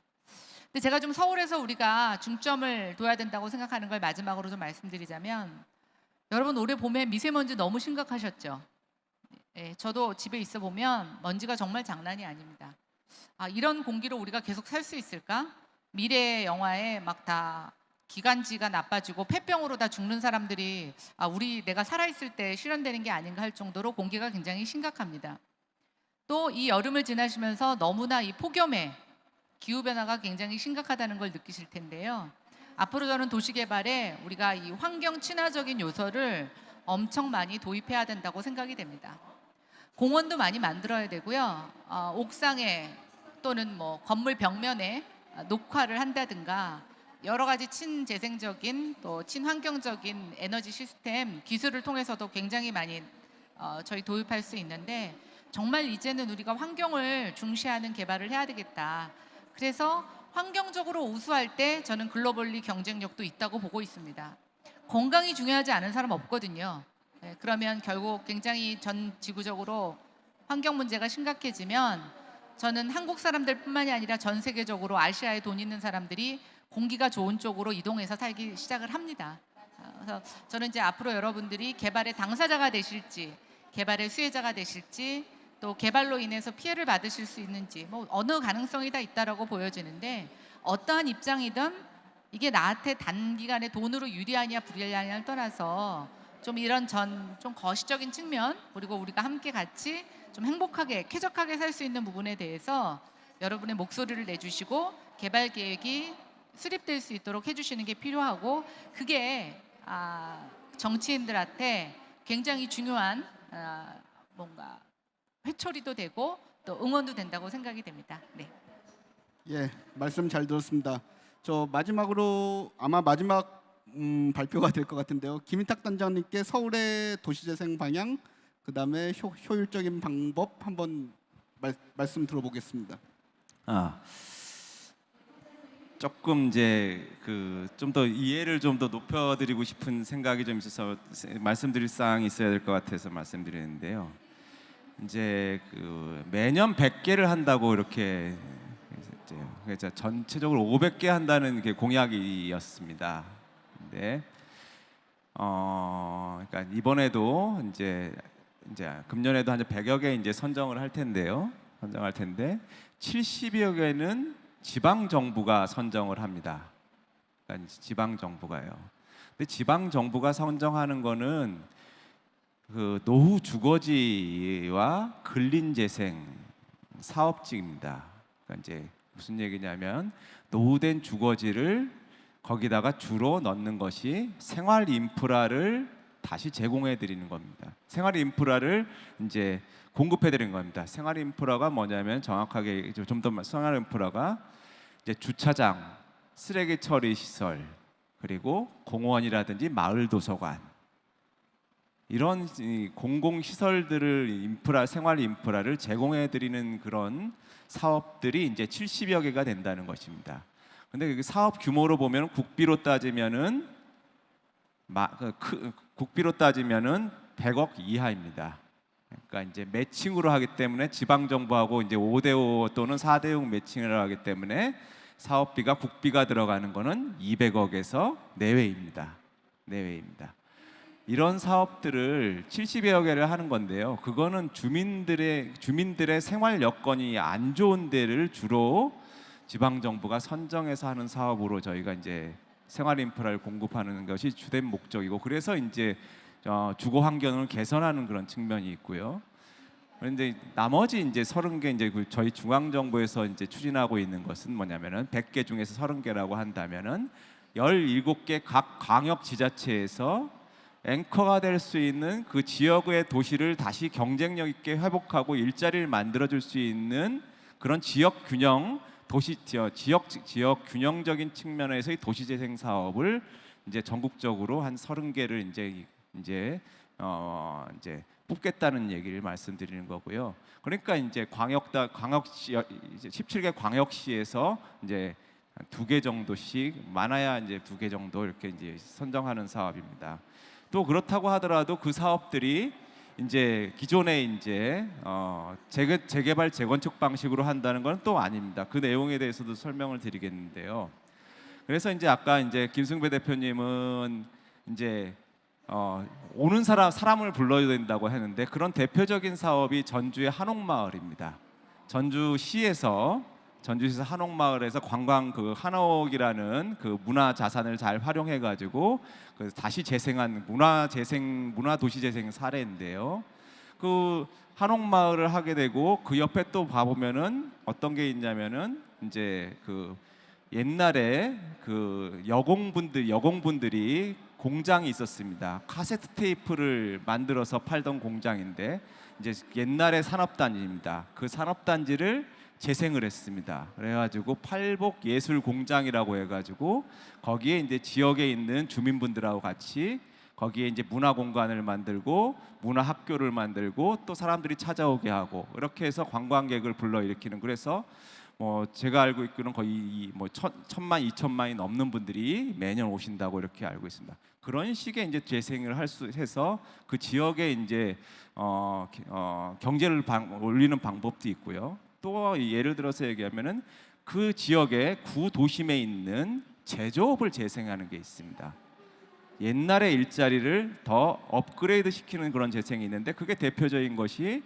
근데 제가 좀 서울에서 우리가 중점을 둬야 된다고 생각하는 걸 마지막으로 좀 말씀드리자면, 여러분 올해 봄에 미세먼지 너무 심각하셨죠? 예, 저도 집에 있어 보면 먼지가 정말 장난이 아닙니다. 이런 공기로 우리가 계속 살 수 있을까? 미래의 영화에 막 다 기관지가 나빠지고 폐병으로 다 죽는 사람들이 내가 살아있을 때 실현되는 게 아닌가 할 정도로 공기가 굉장히 심각합니다. 또 이 여름을 지나시면서 너무나 이 폭염에 기후변화가 굉장히 심각하다는 걸 느끼실 텐데요. 앞으로 저는 도시개발에 우리가 이 환경 친화적인 요소를 엄청 많이 도입해야 된다고 생각이 됩니다. 공원도 많이 만들어야 되고요. 옥상에 또는 뭐 건물 벽면에 녹화를 한다든가 여러 가지 친재생적인 또 친환경적인 에너지 시스템 기술을 통해서도 굉장히 많이 저희 도입할 수 있는데, 정말 이제는 우리가 환경을 중시하는 개발을 해야 되겠다. 그래서 환경적으로 우수할 때 저는 글로벌리 경쟁력도 있다고 보고 있습니다. 건강이 중요하지 않은 사람 없거든요. 그러면 결국 굉장히 전 지구적으로 환경 문제가 심각해지면 저는 한국 사람들뿐만이 아니라 전 세계적으로 아시아에 돈 있는 사람들이 공기가 좋은 쪽으로 이동해서 살기 시작을 합니다. 그래서 저는 이제 앞으로 여러분들이 개발의 당사자가 되실지, 개발의 수혜자가 되실지, 또 개발로 인해서 피해를 받으실 수 있는지 뭐 어느 가능성이 다 있다라고 보여지는데, 어떠한 입장이든 이게 나한테 단기간에 돈으로 유리하냐 불리하냐를 떠나서 좀 이런 좀 거시적인 측면, 그리고 우리가 함께 같이 좀 행복하게 쾌적하게 살 수 있는 부분에 대해서 여러분의 목소리를 내주시고 개발 계획이 수립될 수 있도록 해주시는 게 필요하고, 그게 정치인들한테 굉장히 중요한 뭔가 회초리도 되고 또 응원도 된다고 생각이 됩니다. 네.
예, 말씀 잘 들었습니다. 저 마지막으로 아마 마지막 발표가 될 것 같은데요. 김인탁 단장님께 서울의 도시재생 방향, 그다음에 효율적인 방법 한번 말씀 들어보겠습니다.
조금 이제 그 좀 더 이해를 좀 더 높여드리고 싶은 생각이 좀 있어서 말씀드릴 사항이 있어야 될 것 같아서 말씀드리는데요. 이제 그 매년 100개를 한다고 이렇게 이제 전체적으로 500개 한다는 게 공약이었습니다. 근데 그러니까 이번에도 이제 금년에도 한 100여 개 이제 선정을 할 텐데요. 70여 개는 지방 정부가 선정을 합니다. 그러니까 지방 정부가요. 근데 지방 정부가 선정하는 거는 그 노후 주거지와 근린 재생 사업지입니다. 그러니까 이제 무슨 얘기냐면 노후된 주거지를 거기다가 주로 넣는 것이 생활 인프라를 다시 제공해 드리는 겁니다. 생활 인프라를 이제 공급해 드리는 겁니다. 생활 인프라가 뭐냐면 정확하게 좀 더 생활 인프라가 이제 주차장, 쓰레기 처리 시설, 그리고 공원이라든지 마을 도서관, 이런 공공 시설들을 생활 인프라를 제공해 드리는 그런 사업들이 이제 70여 개가 된다는 것입니다. 근데 그 사업 규모로 보면 국비로 따지면은 100억 이하입니다. 그러니까 이제 매칭으로 하기 때문에 지방 정부하고 이제 5대5 또는 4대6 매칭을 하기 때문에 사업비가 국비가 들어가는 거는 200억에서 내외입니다. 이런 사업들을 70여 개를 하는 건데요. 그거는 주민들의 생활 여건이 안 좋은 데를 주로 지방 정부가 선정해서 하는 사업으로 저희가 이제 생활 인프라를 공급하는 것이 주된 목적이고, 그래서 이제 주거 환경을 개선하는 그런 측면이 있고요. 그런데 나머지 이제 30개 이제 저희 중앙 정부에서 이제 추진하고 있는 것은 뭐냐면은 100개 중에서 30개라고 한다면은 17개 각 광역 지자체에서 앵커가 될 수 있는 그 지역의 도시를 다시 경쟁력 있게 회복하고 일자리를 만들어 줄 수 있는 그런 지역 균형 지역 균형적인 측면에서의 도시 재생 사업을 이제 전국적으로 한 30개를 이제 뽑겠다는 얘기를 말씀드리는 거고요. 그러니까 이제 광역시 17개 광역시에서 이제 2개 정도씩, 많아야 이제 2개 정도 이렇게 이제 선정하는 사업입니다. 또 그렇다고 하더라도 그 사업들이 이제 기존에 이제 재개발 재건축 방식으로 한다는 건 또 아닙니다. 그 내용에 대해서도 설명을 드리겠는데요. 그래서 이제 아까 이제 김승배 대표님은 이제 오는 사람을 불러야 된다고 했는데, 그런 대표적인 사업이 전주의 한옥마을입니다. 전주시에서 한옥마을에서 관광 그 한옥이라는 그 문화 자산을 잘 활용해 가지고 그 다시 재생한 문화 도시 재생 사례인데요. 그 한옥마을을 하게 되고 그 옆에 또 봐보면은 어떤 게 있냐면은 이제 그 옛날에 그 여공분들이 공장이 있었습니다. 카세트 테이프를 만들어서 팔던 공장인데 이제 옛날의 산업단지입니다. 그 산업단지를 재생을 했습니다. 그래가지고 팔복예술공장이라고 해가지고 거기에 이제 지역에 있는 주민분들하고 같이 거기에 이제 문화 공간을 만들고 문화 학교를 만들고 또 사람들이 찾아오게 하고, 이렇게 해서 관광객을 불러일으키는, 그래서 제가 알고 있기로는 거의 뭐 1,000만, 2,000만이 넘는 분들이 매년 오신다고 이렇게 알고 있습니다. 그런 식의 이제 재생을 해서 그 지역에 이제 경제를 올리는 방법도 있고요. 또 예를 들어서 얘기하면은 그 지역의 구도심에 있는 제조업을 재생하는 게 있습니다. 옛날의 일자리를 더 업그레이드 시키는 그런 재생이 있는데, 그게 대표적인 것이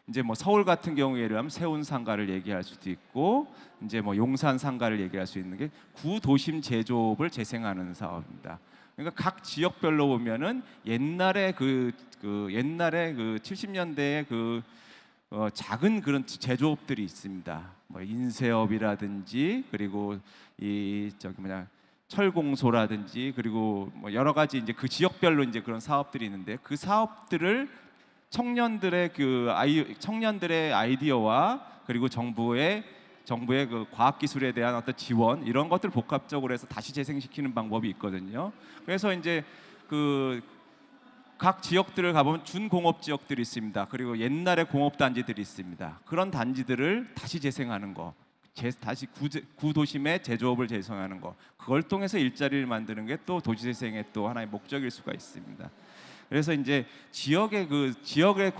이제 뭐 서울 같은 경우에는 세운 상가를 얘기할 수도 있고, 이제 뭐 용산 상가를 얘기할 수 있는 게 구도심 제조업을 재생하는 사업입니다. 그러니까 각 지역별로 보면은 옛날에 그 70년대에 작은 그런 제조업들이 있습니다. 뭐 인쇄업이라든지, 그리고 철공소라든지, 그리고 뭐 여러 가지 이제 그 지역별로 이제 그런 사업들이 있는데, 그 사업들을 청년들의 아이디어와 그리고 정부의 그 과학 기술에 대한 어떤 지원, 이런 것들 복합적으로 해서 다시 재생시키는 방법이 있거든요. 그래서 이제 각 지역들을 가보면 준공업 지역들이 있습니다. 그리고 옛날에 공업 단지들이 있습니다. 그런 단지들을 다시 재생하는 거, 다시 구도심의 제조업을 재생하는 거, 그걸 통해서 일자리를 만드는 게 또 도시재생의 또 하나의 목적일 수가 있습니다. 그래서 이제 지역의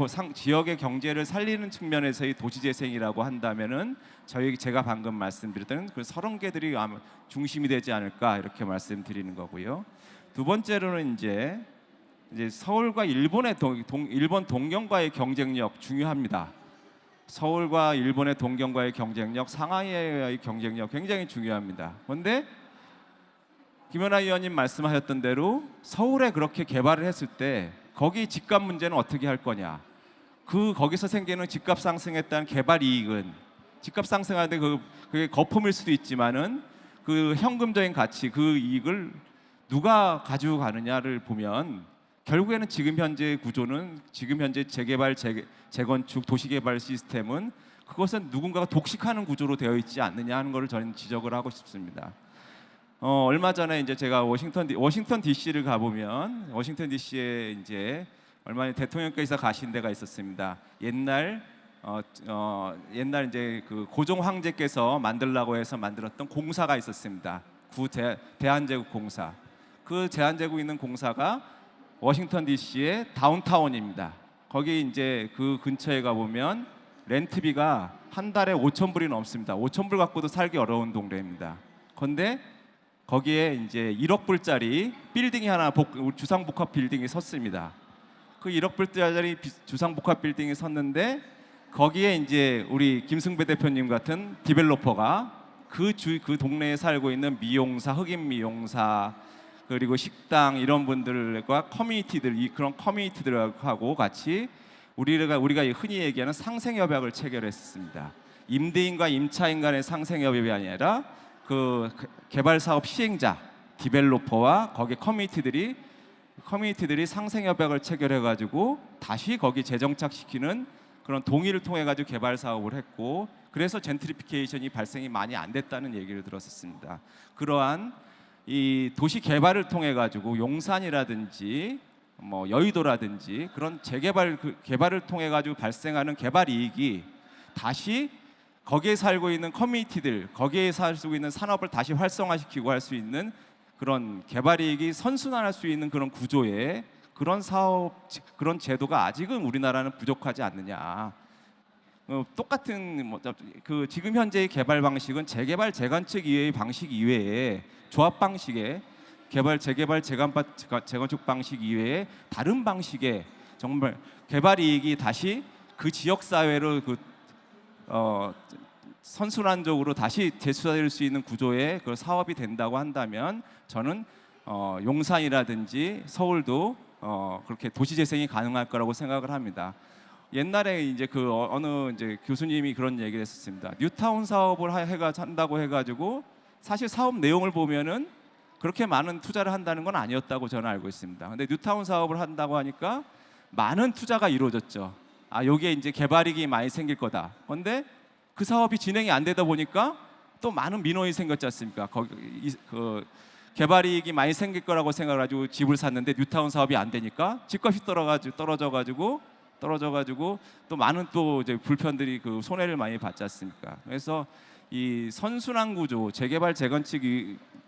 경제를 살리는 측면에서의 도시재생이라고 한다면은 제가 방금 말씀드렸던 그 30개들이 아마 중심이 되지 않을까, 이렇게 말씀드리는 거고요. 두 번째로는 이제 서울과 일본 동경과의 경쟁력 중요합니다. 서울과 일본의 동경과의 경쟁력, 상하이의 경쟁력 굉장히 중요합니다. 그런데 김연아 의원님 말씀하셨던 대로 서울에 그렇게 개발을 했을 때 거기 집값 문제는 어떻게 할 거냐? 거기서 생기는 집값 상승에 따른 개발 이익은, 집값 상승하는데 그게 거품일 수도 있지만은 그 현금적인 가치, 그 이익을 누가 가지고 가느냐를 보면 결국에는 지금 현재 구조는, 지금 현재 재개발, 재건축, 도시개발 시스템은 그것은 누군가가 독식하는 구조로 되어 있지 않느냐 하는 것을 저는 지적을 하고 싶습니다. 얼마 전에 이제 제가 워싱턴 DC를 가보면, 워싱턴 DC에 이제 얼마 전에 대통령께서 가신 데가 있었습니다. 옛날 이제 그 고종 황제께서 만들라고 해서 만들었던 공사가 있었습니다. 대한제국 공사. 그 대한제국 있는 공사가 워싱턴 DC의 다운타운입니다. 거기 이제 그 근처에 가보면 렌트비가 한 달에 5,000불이 넘습니다. 5,000불 갖고도 살기 어려운 동네입니다. 그런데 거기에 이제 1억 불짜리 빌딩이 하나, 주상복합 빌딩이 섰습니다. 그 1억 불짜리 주상복합 빌딩이 섰는데, 거기에 이제 우리 김승배 대표님 같은 디벨로퍼가 그 동네에 살고 있는 미용사, 흑인 미용사, 그리고 식당, 이런 분들과 그런 커뮤니티들하고 같이 우리가 흔히 얘기하는 상생협약을 체결했습니다. 임대인과 임차인 간의 상생협약이 아니라 그 개발 사업 시행자, 디벨로퍼와 거기 커뮤니티들이 상생협약을 체결해가지고 다시 거기 재정착시키는 그런 동의를 통해 가지고 개발 사업을 했고, 그래서 젠트리피케이션이 발생이 많이 안 됐다는 얘기를 들었었습니다. 그러한 이 도시 개발을 통해 가지고 용산이라든지 뭐 여의도라든지 그런 개발을 통해 가지고 발생하는 개발 이익이 다시 거기에 살고 있는 커뮤니티들, 거기에 살고 있는 산업을 다시 활성화시키고 할 수 있는 그런 개발 이익이 선순환할 수 있는 그런 구조의 그런 사업, 그런 제도가 아직은 우리나라는 부족하지 않느냐. 똑같은 그 지금 현재의 개발 방식은 재개발, 재건축 이외의 방식 이외에, 조합 방식의 재개발, 재건축 방식 이외에 다른 방식의 정말 개발 이익이 다시 그 지역 사회로 선순환적으로 다시 재수될 수 있는 구조의 그 사업이 된다고 한다면, 저는 용산이라든지 서울도 그렇게 도시 재생이 가능할 거라고 생각을 합니다. 옛날에 이제 어느 이제 교수님이 그런 얘기를 했었습니다. 뉴타운 사업을 한다고 해가지고 사실 사업 내용을 보면은 그렇게 많은 투자를 한다는 건 아니었다고 저는 알고 있습니다. 근데 뉴타운 사업을 한다고 하니까 많은 투자가 이루어졌죠. 여기에 이제 개발이익이 많이 생길 거다. 그런데 그 사업이 진행이 안 되다 보니까 또 많은 민원이 생겼지 않습니까? 개발이익이 많이 생길 거라고 생각을 가지고 집을 샀는데 뉴타운 사업이 안 되니까 집값이 떨어져가지고 떨어져 가지고 또 많은 또 이제 불편들이 그 손해를 많이 받지 않습니까? 그래서 이 선순환 구조, 재개발 재건축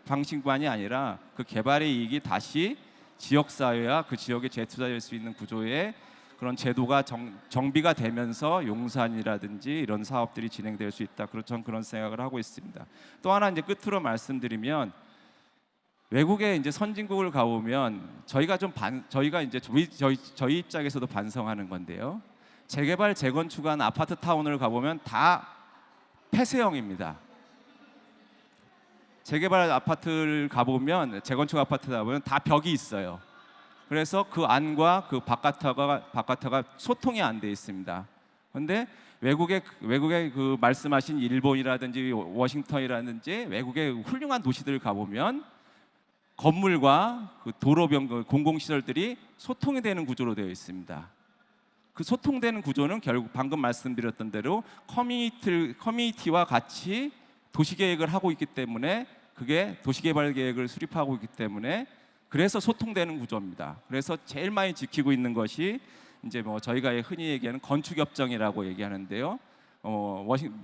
방식만이 아니라 그 개발의 이익이 다시 지역 사회와 그 지역에 재투자될 수 있는 구조의 그런 제도가 정비가 되면서 용산이라든지 이런 사업들이 진행될 수 있다. 저는 그런 생각을 하고 있습니다. 또 하나 이제 끝으로 말씀드리면 외국에 이제 선진국을 가보면 저희가 이제 저희 입장에서도 반성하는 건데요. 재개발 재건축한 아파트 타운을 가보면 다 폐쇄형입니다. 재개발 아파트를 가보면 재건축 아파트 가보면 다 벽이 있어요. 그래서 그 안과 그 바깥과 소통이 안 돼 있습니다. 그런데 외국의 그 말씀하신 일본이라든지 워싱턴이라든지 외국의 훌륭한 도시들 가보면 건물과 그 도로변 공공시설들이 소통이 되는 구조로 되어 있습니다. 그 소통되는 구조는 결국 방금 말씀드렸던 대로 커뮤니티와 같이 도시계획을 하고 있기 때문에 그게 도시개발 계획을 수립하고 있기 때문에 그래서 소통되는 구조입니다. 그래서 제일 많이 지키고 있는 것이 이제 뭐 저희가 흔히 얘기하는 건축협정이라고 얘기하는데요.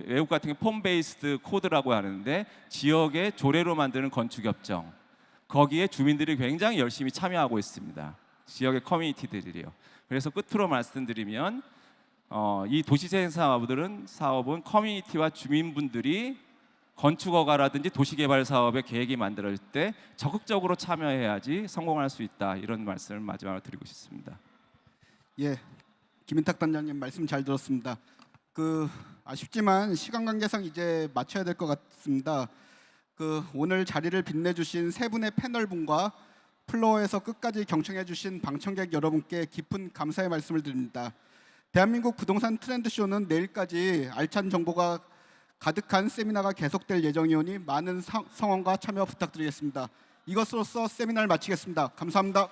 외국 같은 게 폼 베이스드 코드라고 하는데 지역의 조례로 만드는 건축협정. 거기에 주민들이 굉장히 열심히 참여하고 있습니다. 지역의 커뮤니티들이요. 그래서 끝으로 말씀드리면 이 도시재생 사업은 커뮤니티와 주민분들이 건축허가라든지 도시개발 사업의 계획이 만들어질 때 적극적으로 참여해야지 성공할 수 있다. 이런 말씀을 마지막으로 드리고 싶습니다.
예, 김인탁 단장님 말씀 잘 들었습니다. 아쉽지만 시간 관계상 이제 마쳐야 될 것 같습니다. 오늘 자리를 빛내주신 세 분의 패널분과 플로어에서 끝까지 경청해주신 방청객 여러분께 깊은 감사의 말씀을 드립니다. 대한민국 부동산 트렌드쇼는 내일까지 알찬 정보가 가득한 세미나가 계속될 예정이오니 많은 성원과 참여 부탁드리겠습니다. 이것으로써 세미나를 마치겠습니다. 감사합니다.